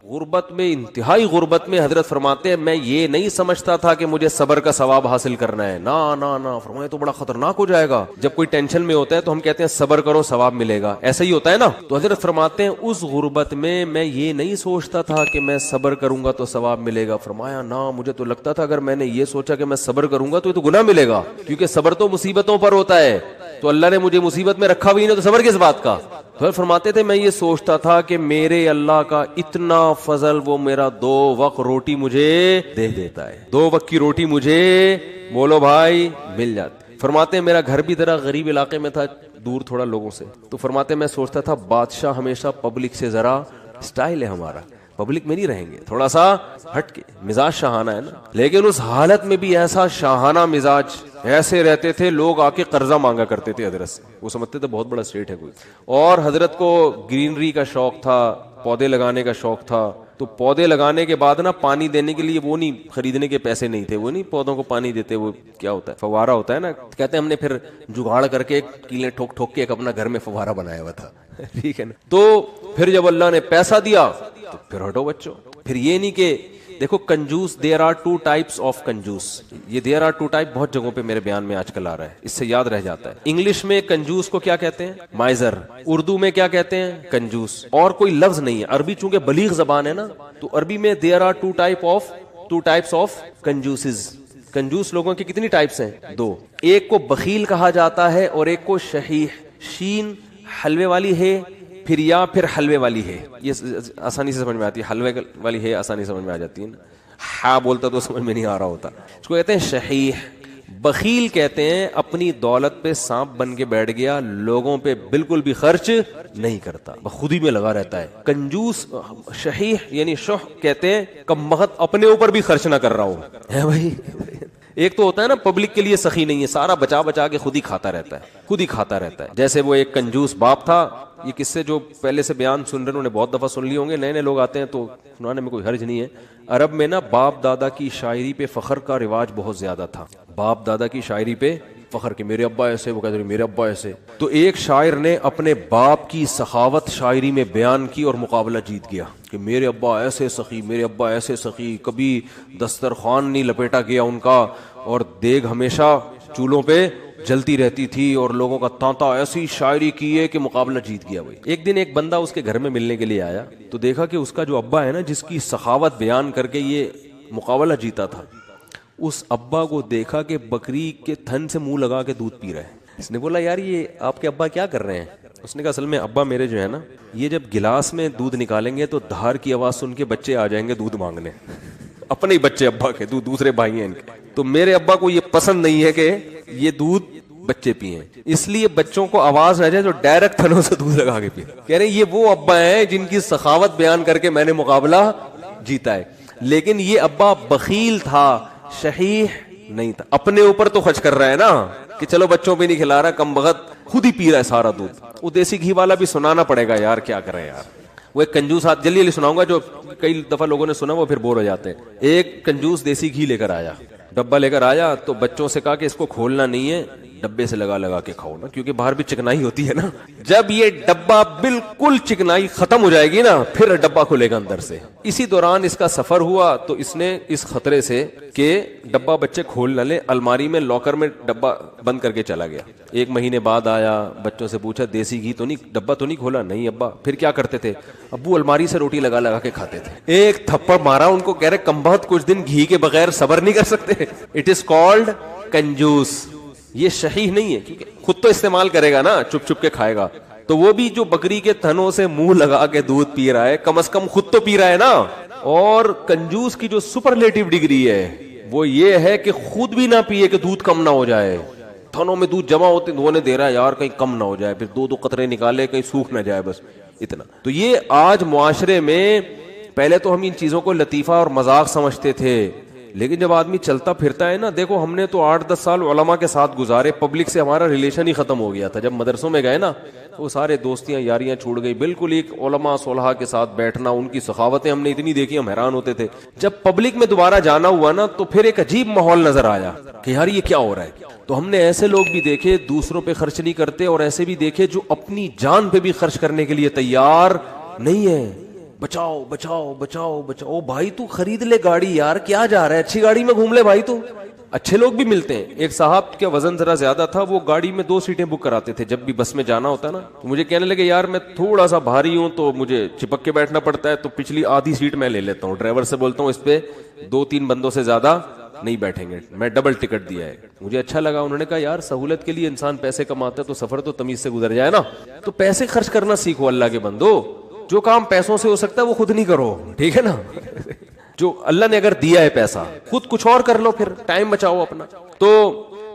غربت میں, انتہائی غربت میں حضرت فرماتے ہیں میں یہ نہیں سمجھتا تھا کہ مجھے صبر کا ثواب حاصل کرنا ہے, نا فرمایا تو بڑا خطرناک ہو جائے گا. جب کوئی ٹینشن میں ہوتا ہے تو ہم کہتے ہیں صبر کرو ثواب ملے گا, ایسا ہی ہوتا ہے نا. تو حضرت فرماتے ہیں اس غربت میں یہ نہیں سوچتا تھا کہ میں صبر کروں گا تو ثواب ملے گا. فرمایا نا, مجھے تو لگتا تھا اگر میں نے یہ سوچا کہ میں صبر کروں گا تو یہ تو گناہ ملے گا, کیونکہ صبر تو مصیبتوں پر ہوتا ہے, تو اللہ نے مجھے مصیبت میں رکھا بھی نہیں تو صبر کس بات کا. تو فرماتے تھے میں یہ سوچتا تھا کہ میرے اللہ کا اتنا فضل, وہ میرا 2 وقت روٹی مجھے دے دیتا ہے, 2 وقت کی روٹی مجھے بولو بھائی مل جاتی. فرماتے ہیں میرا گھر بھی ذرا غریب علاقے میں تھا, دور تھوڑا لوگوں سے, تو فرماتے ہیں میں سوچتا تھا بادشاہ ہمیشہ پبلک سے ذرا سٹائل ہے ہمارا, پبلک میں نہیں رہیں گے, تھوڑا سا ہٹ کے, مزاج شاہانہ ہے نا. لیکن اس حالت میں بھی ایسا شاہانہ مزاج, ایسے رہتے تھے لوگ آ کے قرضہ مانگا کرتے تھے حضرت سے, وہ سمجھتے تھے بہت بڑا اسٹیٹ ہے کوئی. اور حضرت کو گرینری کا شوق تھا, پودے لگانے کا شوق تھا, تو پودے لگانے کے بعد نا پانی دینے کے لیے وہ نہیں, خریدنے کے پیسے نہیں تھے, وہ نہیں پودوں کو پانی دیتے, وہ کیا ہوتا ہے فوارہ ہوتا ہے نا, کہتے ہیں ہم نے پھر جگاڑ کر کے کیلیں ٹھوک ٹھوک کے ایک اپنا گھر میں فوارہ بنایا ہوا تھا, ٹھیک ہے نا. تو پھر جب اللہ نے پیسہ دیا تو پھر ہٹو بچوں. پھر یہ نہیں کہ دیکھو کنجوس, دیر آر 2 ٹائپس آف کنجوس, یہ دیر آر 2 ٹائپ بہت جگہوں پہ میرے بیان میں آج کل آ رہا ہے, اس سے یاد رہ جاتا ہے. انگلش میں کنجوس کو کیا کہتے ہیں, مائزر, اردو میں کیا کہتے ہیں, کنجوس, اور کوئی لفظ نہیں ہے. عربی چونکہ بلیغ زبان ہے نا, تو عربی میں دیر آر 2 ٹائپس آف کنجوسز. کنجوس لوگوں کی کتنی ٹائپس ہیں, 2. ایک کو بخیل کہا جاتا ہے اور ایک کو شحیح, شین حلوے والی ہے پھر حلوے والی ہے, یہ آسانی سے سمجھ میں آتی ہے, حلوے والی ہے آسانی سے سمجھ میں آ جاتی ہے نا, ہاں بولتا تو سمجھ میں نہیں آ رہا ہوتا. اس کو کہتے ہیں شحیح. بخیل کہتے ہیں اپنی دولت پہ سانپ بن کے بیٹھ گیا, لوگوں پہ بالکل بھی خرچ نہیں کرتا, خود ہی میں لگا رہتا ہے. کنجوس شحیح یعنی شح کہتے ہیں کم بخت, اپنے اوپر بھی خرچ نہ کر رہا ہوں, ہے بھائی. ایک تو ہوتا ہے نا پبلک کے لیے سخی نہیں ہے, سارا بچا بچا کے خود ہی کھاتا رہتا ہے, جیسے وہ ایک کنجوس باپ تھا. یہ قصے جو پہلے سے بیان سن رہے ہیں انہوں نے بہت دفعہ سن لیے ہوں گے, نئے لوگ آتے ہیں تو سنانے میں کوئی حرج نہیں ہے. عرب میں نا باپ دادا کی شاعری پہ فخر کا رواج بہت زیادہ تھا, باپ دادا کی شاعری پہ فخر کہ میرے ابا ایسے, وہ کہتے ہیں میرے ابا ایسے. تو ایک شاعر نے اپنے باپ کی سخاوت شاعری میں بیان کی اور مقابلہ جیت گیا کہ میرے ابا ایسے سخی, میرے ابا ایسے سخی, کبھی دسترخوان نہیں لپیٹا گیا ان کا, اور دیگ ہمیشہ چولہوں پہ جلتی رہتی تھی, اور لوگوں کا تانتا, ایسی شاعری کی ہے کہ مقابلہ جیت گیا. بھائی ایک دن ایک بندہ اس کے گھر میں ملنے کے لیے آیا, تو دیکھا کہ اس کا جو ابا ہے نا, جس کی سخاوت بیان کر کے یہ مقابلہ جیتا تھا, اس ابا کو دیکھا کہ بکری کے تھن سے منہ لگا کے دودھ پی رہا ہے. اس نے بولا یار یہ آپ کے ابا کیا کر رہے ہیں؟ اس نے کہا اصل میں ابا میرے جو ہے نا, یہ جب گلاس میں دودھ نکالیں گے تو دھار کی آواز سن کے بچے آ جائیں گے دودھ مانگنے, اپنے ہی بچے ابا کے, دوسرے بھائی ہیں ان کے. تو میرے ابا کو یہ پسند نہیں ہے کہ یہ دودھ بچے پیئیں, اس لیے بچوں کو آواز نہ جائے تو ڈائریکٹ تھنوں سے دودھ لگا کے پیے. کہہ رہے یہ وہ ابا ہیں جن کی سخاوت بیان کر کے میں نے مقابلہ جیتا ہے. لیکن یہ ابا بخیل تھا, شحیح نہیں تھا. اپنے اوپر تو خرچ کر رہا ہے نا کہ چلو بچوں پہ نہیں کھلا رہا, کم بخت خود ہی پی رہا ہے سارا دودھ. وہ دیسی گھی والا بھی سنانا پڑے گا یار, کیا کریں یار. وہ ایک کنجوس ہاتھ جلدی جلدی سناؤں گا, جو کئی دفعہ لوگوں نے سنا وہ پھر بور ہو جاتے ہیں. ایک کنجوس دیسی گھی لے کر آیا, ڈبہ لے کر آیا, تو بچوں سے کہا کہ اس کو کھولنا نہیں ہے, ڈبے سے لگا لگا کے کھاؤ نا, کیونکہ باہر بھی چکنائی ہوتی ہے نا. جب یہ ڈبہ بالکل چکنائی ختم ہو جائے گی نا, پھر ڈبہ کھلے گا اندر سے. اسی دوران اس کا سفر ہوا تو اس نے اس خطرے سے کہ ڈبہ بچے کھول نہ لیں, الماری میں لاکر میں ڈبہ بند کر کے چلا گیا. 1 مہینے بعد آیا, بچوں سے پوچھا دیسی گھی تو نہیں, ڈبہ تو نہیں کھولا؟ نہیں ابا. پھر کیا کرتے تھے؟ ابو الماری سے روٹی لگا لگا کے کھاتے تھے. ایک تھپڑ مارا ان کو, کہہ رہے کم بہت کچھ دن گھی کے بغیر صبر نہیں کر سکتے. اٹ از کالڈ کنجوس. یہ صحیح نہیں ہے, کیونکہ خود تو استعمال کرے گا نا, چپ چپ کے کھائے گا. تو وہ بھی جو بکری کے تھنوں سے منہ لگا کے دودھ پی رہا ہے, کم از کم خود تو پی رہا ہے نا. اور کنجوس کی جو سپرلیٹو ڈگری ہے وہ یہ ہے کہ خود بھی نہ پیے کہ دودھ کم نہ ہو جائے. تھنوں میں دودھ جمع ہوتے دھونے دے رہا ہے یار, کہیں کم نہ ہو جائے, پھر 2 قطرے نکالے کہیں سوکھ نہ جائے, بس اتنا. تو یہ آج معاشرے میں, پہلے تو ہم ان چیزوں کو لطیفہ اور مذاق سمجھتے تھے, لیکن جب آدمی چلتا پھرتا ہے نا, دیکھو ہم نے تو 8-10 سال علماء کے ساتھ گزارے, پبلک سے ہمارا ریلیشن ہی ختم ہو گیا تھا. جب مدرسوں میں گئے نا, وہ سارے دوستیاں یاریاں چھوڑ گئی, بالکل ایک علماء صلحاء کے ساتھ بیٹھنا, ان کی سخاوتیں ہم نے اتنی دیکھی ہم حیران ہوتے تھے. جب پبلک میں دوبارہ جانا ہوا نا, تو پھر ایک عجیب ماحول نظر آیا کہ یار یہ کیا ہو رہا ہے. تو ہم نے ایسے لوگ بھی دیکھے دوسروں پہ خرچ نہیں کرتے, اور ایسے بھی دیکھے جو اپنی جان پہ بھی خرچ کرنے کے لیے تیار نہیں ہے. بچاؤ بچاؤ بچاؤ بچاؤ. او بھائی تو خرید لے گاڑی یار, کیا جا رہا ہے, اچھی گاڑی میں گھوم لے بھائی. تو اچھے لوگ بھی ملتے ہیں. ایک صاحب کا وزن ذرا زیادہ تھا, وہ گاڑی میں 2 سیٹیں بک کراتے تھے جب بھی بس میں جانا ہوتا نا. تو مجھے کہنے لگے یار میں تھوڑا سا بھاری ہوں تو مجھے چپک کے بیٹھنا پڑتا ہے, تو پچھلی آدھی سیٹ میں لے لیتا ہوں. ڈرائیور سے بولتا ہوں اس پہ 2-3 بندوں سے زیادہ نہیں بیٹھیں گے, میں ڈبل ٹکٹ دیا ہے. مجھے اچھا لگا. انہوں نے کہا یار سہولت کے لیے انسان پیسے کماتا ہے تو سفر تو تمیز سے گزر جائے نا. تو پیسے خرچ کرنا سیکھو اللہ کے بندو. جو کام پیسوں سے ہو سکتا ہے وہ خود نہیں کرو, ٹھیک ہے نا. جو اللہ نے اگر دیا ہے پیسہ, خود کچھ اور کر لو, پھر ٹائم بچاؤ اپنا. تو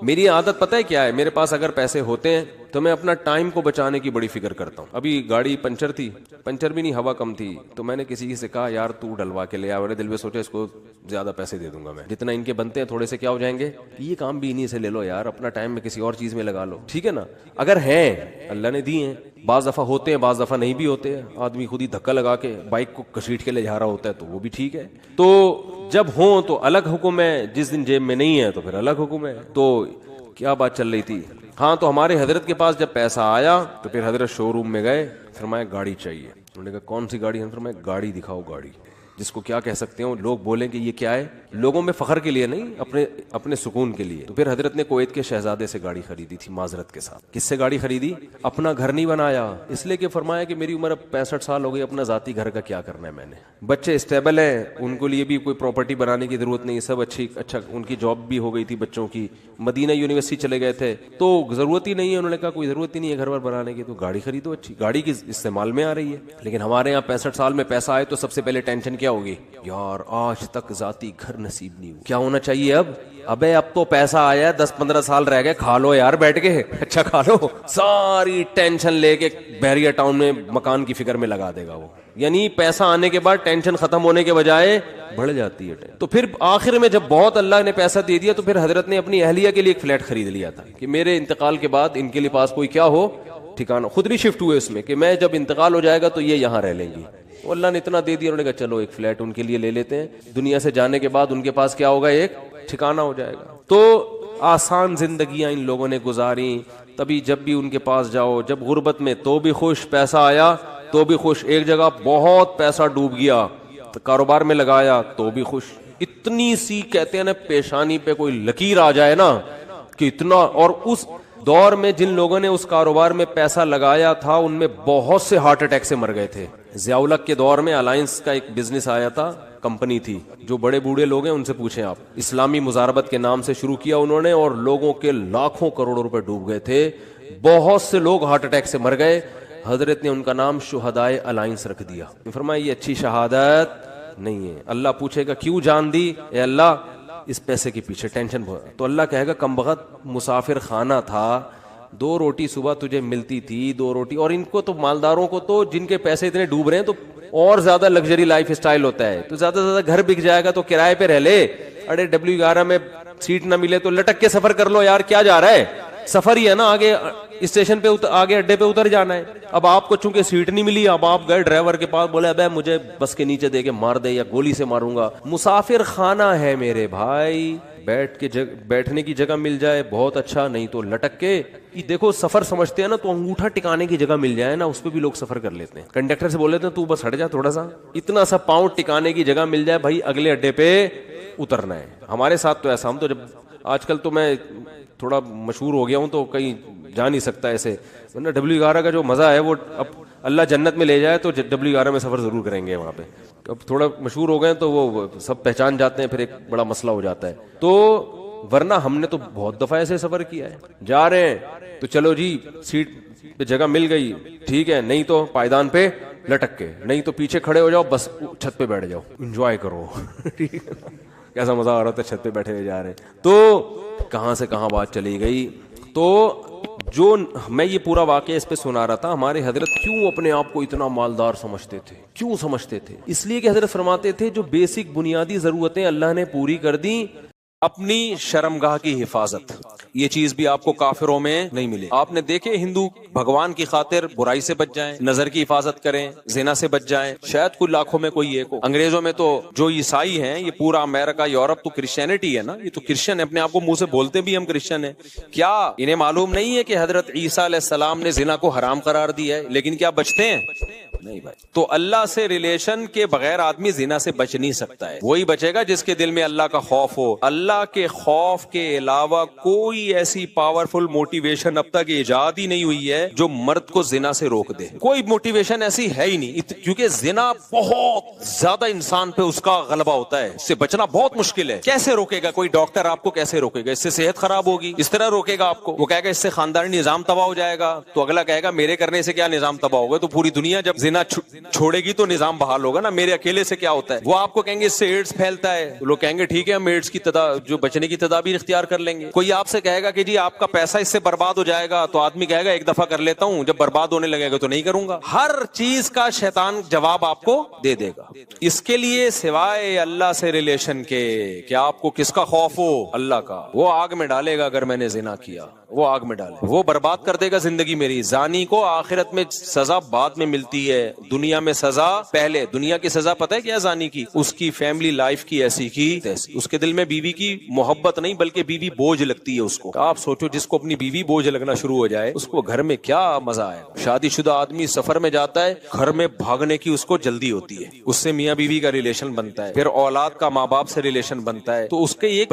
میری عادت پتہ ہے کیا ہے, میرے پاس اگر پیسے ہوتے ہیں تو میں اپنا ٹائم کو بچانے کی بڑی فکر کرتا ہوں. ابھی گاڑی پنچر تھی, پنچر بھی نہیں ہوا کم تھی, تو میں نے کسی سے کہا یار تو ڈلوا کے لے آ. میرے دل میں سوچا اس کو زیادہ پیسے دے دوں گا میں, جتنا ان کے بنتے ہیں تھوڑے سے کیا ہو جائیں گے, یہ کام بھی انہیں سے لے لو یار, اپنا ٹائم میں کسی اور چیز میں لگا لو, ٹھیک ہے نا. اگر ہیں اللہ نے دی ہیں, بعض دفعہ ہوتے ہیں بعض دفعہ نہیں بھی ہوتے ہیں. آدمی خود ہی دھکا لگا کے بائک کو گھسیٹ کے لے جا رہا ہوتا ہے تو وہ بھی ٹھیک ہے. تو جب ہوں تو الگ حکم ہے, جس دن جیب میں نہیں ہے تو پھر الگ حکم ہے. تو کیا بات چل رہی تھی, ہاں تو ہمارے حضرت کے پاس جب پیسہ آیا تو پھر حضرت شو روم میں گئے, فرمایا گاڑی چاہیے. انہوں نے کہا کون سی گاڑی ہے, فرمایا گاڑی دکھاؤ. گاڑی جس کو کیا کہہ سکتے ہیں, لوگ بولیں کہ یہ کیا ہے, لوگوں میں فخر کے لیے نہیں, اپنے سکون کے لیے. تو پھر حضرت نے کویت کے شہزادے سے گاڑی خریدی تھی معذرت کے ساتھ. کس سے گاڑی خریدی؟ اپنا گھر نہیں بنایا, اس لیے کہ فرمایا کہ میری عمر اب 65 سال ہو گئی, اپنا ذاتی گھر کا کیا کرنا ہے میں نے. بچے اسٹیبل ہیں, ان کو لیے بھی کوئی پراپرٹی بنانے کی ضرورت نہیں, سب اچھا ان کی جاب بھی ہو گئی تھی بچوں کی, مدینہ یونیورسٹی چلے گئے تھے, تو ضرورت ہی نہیں ہے. انہوں نے کہا کوئی ضرورت ہی نہیں ہے گھر بار بنانے کی, تو گاڑی خریدو اچھی, گاڑی کی استعمال میں آ رہی ہے. لیکن ہمارے یہاں 65 سال میں پیسہ آئے تو سب سے پہلے ٹینشن کیا ہوگی, یار آج تک ذاتی گھر نصیب نہیں ہوا. کیا ہونا چاہیے اب تو پیسہ آیا ہے, 10-15 سال رہ گئے, کھا لو یار بیٹھ کے, اچھا کھا لو. ساری ٹینشن لے کے بحریہ ٹاؤن میں مکان کی فکر میں لگا دے گا وہ. یعنی پیسہ آنے کے بعد ٹینشن ختم ہونے کے بجائے بڑھ جاتی ہے. تو پھر آخر میں جب بہت اللہ نے پیسہ دے دیا تو پھر حضرت نے اپنی اہلیہ کے لیے ایک فلیٹ خرید لیا تھا کہ میرے انتقال کے بعد ان کے لیے پاس کوئی کیا ہو ٹھکانہ. خود بھی شفٹ ہوئے اس میں کہ میں جب انتقال ہو جائے گا تو یہ یہاں رہ لیں گی. اللہ نے اتنا دے دیا, انہوں نے کہا چلو ایک فلیٹ ان کے لیے لے لیتے ہیں, دنیا سے جانے کے بعد ان کے پاس کیا ہوگا, ایک ٹھکانہ ہو جائے گا. تو آسان زندگیاں ان لوگوں نے گزاری. تبھی جب بھی ان کے پاس جاؤ, جب غربت میں تو بھی خوش, پیسہ آیا تو بھی خوش, ایک جگہ بہت پیسہ ڈوب گیا تو کاروبار میں لگایا تو بھی خوش. اتنی سی کہتے ہیں نا پیشانی پہ کوئی لکیر آ جائے نا کہ اتنا. اور اس دور میں جن لوگوں نے اس کاروبار میں پیسہ لگایا تھا ان میں بہت سے ہارٹ اٹیک سے مر گئے تھے. ضیاء الحق کے دور میں الائنس کا ایک بزنس آیا تھا, کمپنی تھی, جو بڑے بوڑھے لوگ ہیں ان سے پوچھیں آپ, اسلامی مزاربت کے نام سے شروع کیا انہوں نے, اور لوگوں کے لاکھوں کروڑوں روپے ڈوب گئے تھے. بہت سے لوگ ہارٹ اٹیک سے مر گئے. حضرت نے ان کا نام شہدائے الائنس رکھ دیا. فرمایا یہ اچھی شہادت نہیں ہے. اللہ پوچھے گا کیوں جان دی, اے اللہ اس پیسے کے پیچھے ٹینشن بہت. تو اللہ کہے گا کمبخت مسافر خانہ تھا, 2 روٹی صبح تجھے ملتی تھی, 2 روٹی. اور ان کو تو مالداروں کو تو جن کے پیسے اتنے ڈوب رہے ہیں تو اور زیادہ لگژری لائف اسٹائل ہوتا ہے, تو زیادہ سے زیادہ گھر بک جائے گا تو کرائے پہ رہ لے. اڑے W11 میں سیٹ نہ ملے تو لٹک کے سفر کر لو یار, کیا جا رہا ہے, سفر ہی ہے نا, آگے اسٹیشن پہ آگے اڈے پہ اتر جانا ہے. اب آپ کو چونکہ سیٹ نہیں ملی, اب آپ گئے ڈرائیور کے پاس, بولے ابے مجھے بس کے نیچے دے کے مار دے یا گولی سے ماروں گا. مسافر خانہ ہے میرے بھائی, بیٹھنے کی جگہ مل جائے بہت اچھا, نہیں تو لٹک کے. دیکھو سفر سمجھتے ہیں نا تو انگوٹھا ٹکانے کی جگہ مل جائے نا, اس پہ بھی لوگ سفر کر لیتے ہیں. کنڈکٹر سے بول لیتے ہیں تو بس ہٹ جا تھوڑا سا, اتنا سا پاؤں ٹکانے کی جگہ مل جائے بھائی, اگلے اڈے پہ اترنا ہے. ہمارے ساتھ تو ایسا, ہم تو جب آج کل تو میں تھوڑا مشہور ہو گیا ہوں تو کہیں جا نہیں سکتا ایسے, ورنہ W11 کا جو مزہ ہے وہ اب اللہ جنت میں لے جائے تو W11 میں سفر ضرور کریں گے وہاں پہ. اب تھوڑا مشہور ہو گئے تو وہ سب پہچان جاتے ہیں, پھر ایک بڑا مسئلہ ہو جاتا ہے. تو ورنہ ہم نے تو بہت دفعہ ایسے سفر کیا ہے. جا رہے ہیں تو چلو جی سیٹ پہ جگہ مل گئی ٹھیک ہے, نہیں تو پائیدان پہ لٹک کے, نہیں تو پیچھے کھڑے ہو جاؤ, بس چھت پہ بیٹھ جاؤ, انجوائے کرو. کیسا مزہ آ رہا تھا, چھت پہ بیٹھے ہوئے جا رہے ہیں. تو کہاں سے کہاں بات چلی گئی. تو جو میں یہ پورا واقعہ اس پہ سنا رہا تھا, ہمارے حضرت کیوں اپنے آپ کو اتنا مالدار سمجھتے تھے, کیوں سمجھتے تھے, اس لیے کہ حضرت فرماتے تھے جو بیسک بنیادی ضرورتیں اللہ نے پوری کر دی, اپنی شرمگاہ کی حفاظت, یہ چیز بھی آپ کو کافروں میں نہیں ملے. آپ نے دیکھے ہندو بھگوان کی خاطر برائی سے بچ جائیں, نظر کی حفاظت کریں, زنا سے بچ جائیں, شاید کوئی لاکھوں میں کوئی ایک ہو. انگریزوں میں تو جو عیسائی ہیں, یہ پورا امریکہ یورپ تو کرسچینٹی ہے نا, یہ تو کرسچن ہے, اپنے آپ کو منہ سے بولتے بھی ہم کرسچن ہیں. کیا انہیں معلوم نہیں ہے کہ حضرت عیسیٰ علیہ السلام نے زنا کو حرام قرار دیا ہے, لیکن کیا بچتے ہیں؟ نہیں بھائی. تو اللہ سے ریلیشن کے بغیر آدمی زنا سے بچ نہیں سکتا ہے. وہی بچے گا جس کے دل میں اللہ کا خوف ہو. اللہ کے خوف کے علاوہ کوئی ایسی پاورفل موٹیویشن اب تک ایجاد ہی نہیں ہوئی ہے جو مرد کو زنا سے روک دے. کوئی موٹیویشن ایسی ہے ہی نہیں, کیونکہ زنا بہت زیادہ انسان پہ اس کا غلبہ ہوتا ہے, اس سے بچنا بہت مشکل ہے. کیسے روکے گا کوئی ڈاکٹر آپ کو؟ کیسے روکے گا؟ اس سے صحت خراب ہوگی, اس طرح روکے گا آپ کو. وہ کہے گا اس سے خاندانی نظام تباہ ہو جائے گا, تو اگلا کہے گا میرے کرنے سے کیا نظام تباہ ہوگا, تو پوری دنیا جب زنا چھوڑے گی تو نظام بحال ہوگا نا, میرے اکیلے سے کیا ہوتا ہے. وہ آپ کو کہیں گے اس سے ایڈز پھیلتا ہے, لوگ کہیں گے ٹھیک ہے ہم ایڈز کی جو بچنے کی تدابیر اختیار کر لیں گے. کوئی آپ سے کہے گا کہ جی آپ کا پیسہ اس سے برباد ہو جائے گا, تو آدمی کہے گا ایک دفعہ کر لیتا ہوں, جب برباد ہونے لگے گا تو نہیں کروں گا. ہر چیز کا شیطان جواب آپ کو دے دے گا. اس کے لیے سوائے اللہ سے ریلیشن کے کہ آپ کو کس کا خوف ہو؟ اللہ کا. وہ آگ میں ڈالے گا اگر میں نے زنا کیا, وہ آگ میں ڈالے, وہ برباد کر دے گا زندگی میری. زانی کو آخرت میں سزا بعد میں ملتی ہے, دنیا میں سزا پہلے. دنیا کی سزا پتہ ہے کیا زانی کی؟ اس کی فیملی لائف کی ایسی کی تیسی. اس کے دل میں بیوی کی محبت نہیں بلکہ بیوی بوجھ لگتی ہے اس کو. آپ سوچو جس کو اپنی بیوی بوجھ لگنا شروع ہو جائے اس کو گھر میں کیا مزہ آئے گا. شادی شدہ آدمی سفر میں جاتا ہے, گھر میں بھاگنے کی اس کو جلدی ہوتی ہے, اس سے میاں بیوی کا ریلیشن بنتا ہے, پھر اولاد کا ماں باپ سے ریلیشن بنتا ہے, تو اس کے ایک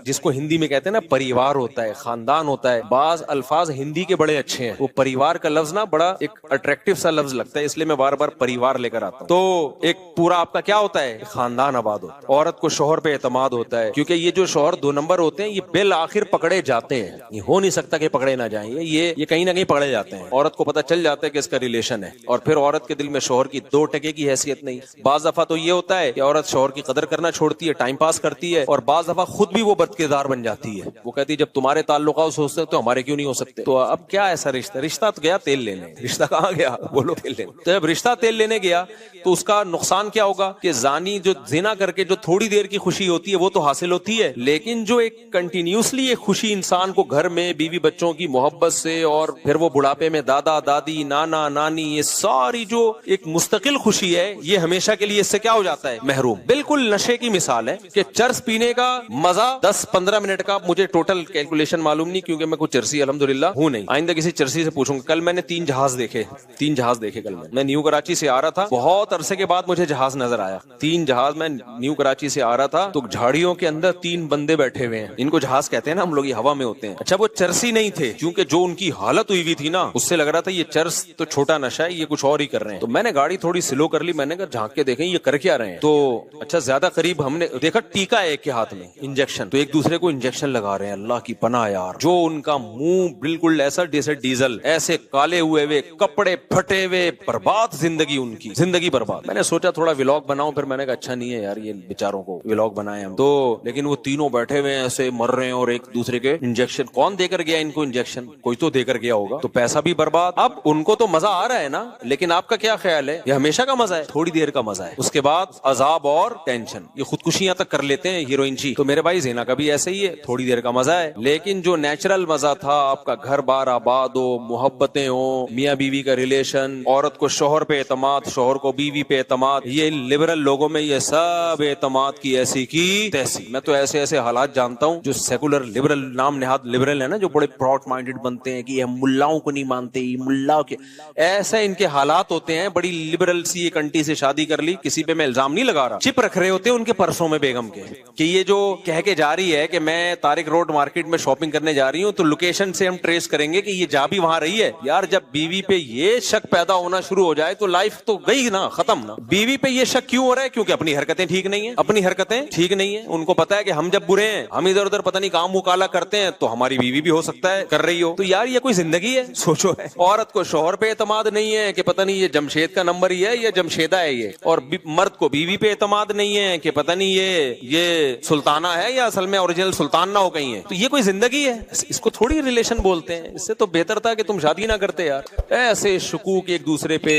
جس کو ہندی میں کہتے ہیں نا پریوار ہوتا ہے, خاندان ہوتا ہے. بعض الفاظ ہندی کے بڑے اچھے ہیں, وہ پریوار کا لفظ نا بڑا ایک اٹریکٹیو سا لفظ لگتا ہے, اس لیے میں بار بار پریوار لے کر آتا ہوں. تو ایک پورا آپ کا کیا ہوتا ہے؟ خاندان آباد ہوتا ہے. عورت کو شوہر پہ اعتماد ہوتا ہے, کیونکہ یہ جو شوہر 2 نمبر ہوتے ہیں یہ بالآخر پکڑے جاتے ہیں. یہ ہو نہیں سکتا کہ پکڑے نہ جائیں, یہ کہیں نہ کہیں پکڑے جاتے ہیں. عورت کو پتہ چل جاتا ہے کہ اس کا ریلیشن ہے, اور پھر عورت کے دل میں شوہر کی 2 ٹکے کی حیثیت نہیں. بعض دفعہ تو یہ ہوتا ہے کہ عورت شوہر کی قدر کرنا چھوڑتی ہے, ٹائم پاس کرتی ہے, اور بعض دفعہ خود بھی وہ بد کردار بن جاتی ہے. وہ کہتی ہے جب تمہارے تعلقات ہو سکتے تو ہمارے کیوں نہیں ہو سکتے. تو اب کیا ایسا رشتہ تو گیا تیل لینے. رشتہ کہاں گیا؟ بولو تیل لینے. تو جب رشتہ تیل لینے گیا تو اس کا نقصان کیا ہوگا کہ زانی جو زنا کر کے جو تھوڑی دیر کی خوشی ہوتی ہے وہ تو حاصل ہوتی ہے, لیکن جو ایک کنٹینیوسلی ایک خوشی انسان کو گھر میں بیوی بچوں کی محبت سے, اور پھر وہ بڑھاپے میں دادا دادی نانا نانی, یہ ساری جو ایک مستقل خوشی ہے, یہ ہمیشہ کے لیے اس سے کیا ہو جاتا ہے؟ محروم. بالکل نشے کی مثال ہے کہ چرس پینے کا مزہ 10-15 منٹ کا, مجھے ٹوٹل کیلکولیشن معلوم نہیں کیونکہ میں کوئی چرسی الحمدللہ ہوں نہیں, آئندہ کسی چرسی سے پوچھوں گا. کل میں نے 3 جہاز دیکھے. کل میں نیو کراچی سے آ رہا تھا, بہت عرصے کے بعد مجھے جہاز نظر آیا. 3 جہاز, میں نیو کراچی سے آ رہا تھا تو جھاڑیوں کے اندر 3 بندے بیٹھے ہوئے ہیں. ان کو جہاز کہتے ہیں نا ہم لوگ, یہ ہوا میں ہوتے ہیں. اچھا وہ چرسی نہیں تھے, کیونکہ جو ان کی حالت ہوئی تھی نا اس سے لگ رہا تھا یہ چرس تو چھوٹا نشہ ہے, یہ کچھ اور ہی کر رہے ہیں. تو میں نے گاڑی تھوڑی سلو کر لی, میں نے کہا جھانک کے دیکھیں یہ کر کیا رہے ہیں. تو اچھا زیادہ قریب ہم نے دیکھا ٹیکا ہے ایک کے ہاتھ میں, انجیکشن, تو ایک دوسرے کو انجیکشن لگا رہے ہیں. اللہ کی پناہ یار, جو ان کا منہ بالکل ایسا جیسے ڈیزل, ایسے کالے ہوئے کپڑے پھٹے ہوئے, برباد زندگی, ان کی زندگی برباد. میں نے سوچا تھوڑا ولاگ بناؤں, پھر میں نے کہا اچھا نہیں ہے یار یہ بیچاروں کو ولاگ بنائے ہم تو, لیکن وہ تینوں بیٹھے ہوئے ہیں ایسے مر رہے ہیں, اور ایک دوسرے کے انجیکشن, کون دے کر گیا ان کو انجیکشن؟ کوئی تو دے کر گیا ہوگا, تو پیسہ بھی برباد. اب ان کو تو مزہ آ رہا ہے نا, لیکن آپ کا کیا خیال ہے؟ یہ ہمیشہ کا مزہ ہے؟ تھوڑی دیر کا مزہ ہے, اس کے بعد عذاب اور ٹینشن. یہ خودکشیاں تک کر لیتے ہیں ہیروئن جی. تو میرے بھائی زنا کا بھی ایسے ہی ہے, تھوڑی دیر کا مزہ ہے, لیکن جو نیچرل مزہ تھا آپ کا گھر بار آباد ہو, محبتیں ہو, میاں بیوی کا ریلیشن, عورت کو شوہر پہ اعتماد, شوہر کو بیوی پہ اعتماد, یہ لبرل لوگوں میں یہ سب اعتماد کی ایسی کی تیسی. میں تو ایسے ایسے حالات جانتا ہوں جو سیکولر لبرل, نام نہاد لبرل ہے نا, جو بڑے براڈ مائنڈڈ بنتے ہیں کہ یہ ملاؤں کو نہیں مانتے, یہ ملاؤں کے ایسے ان کے حالات ہوتے ہیں. بڑی لبرل سی ایک انٹی سے شادی کر لی, کسی پہ میں الزام نہیں لگا رہا, چپ رکھ رہے ہوتے ہیں ان کے پرسوں میں بیگم کے کہ یہ جو کہہ کے جا رہی ہے کہ میں طارق روڈ مارکیٹ میں شاپنگ کرنے جا رہی ہوں, تو لوکیشن سے ہم ٹریس کریں گے کہ یہ جا بھی وہاں رہی ہے. یار جب بیوی پہ یہ شک پیدا ہونا شروع ہو جائے تو لائف تو گئی نا, ختم نا. بیوی پہ یہ شک کیوں ہو رہا ہے؟ کیونکہ اپنی حرکتیں ٹھیک نہیں ہیں, اپنی حرکتیں ٹھیک نہیں ہیں. ان کو پتا ہے کہ ہم جب برے ہیں, ہم ادھر ادھر پتہ نہیں کام مکالا کرتے ہیں, تو ہماری بیوی بھی ہو سکتا ہے کر رہی ہو. تو یار یہ کوئی زندگی ہے؟ سوچو. ہے عورت کو شوہر پہ اعتماد نہیں ہے کہ پتہ نہیں یہ جمشید کا نمبر ہی ہے یا جمشیدہ ہے یہ, اور مرد کو بیوی پہ اعتماد نہیں ہے کہ پتہ نہیں یہ سلطانہ ہے یا اصل میں اوریجنل سلطان نہ ہو کہیں ہے. تو یہ کوئی زندگی ہے؟ اس کو تھوڑی ریلیشن بولتے ہیں. اس سے تو بہتر تھا کہ تم شادی نہ کرتے یار. ایسے شکوک ایک دوسرے پہ,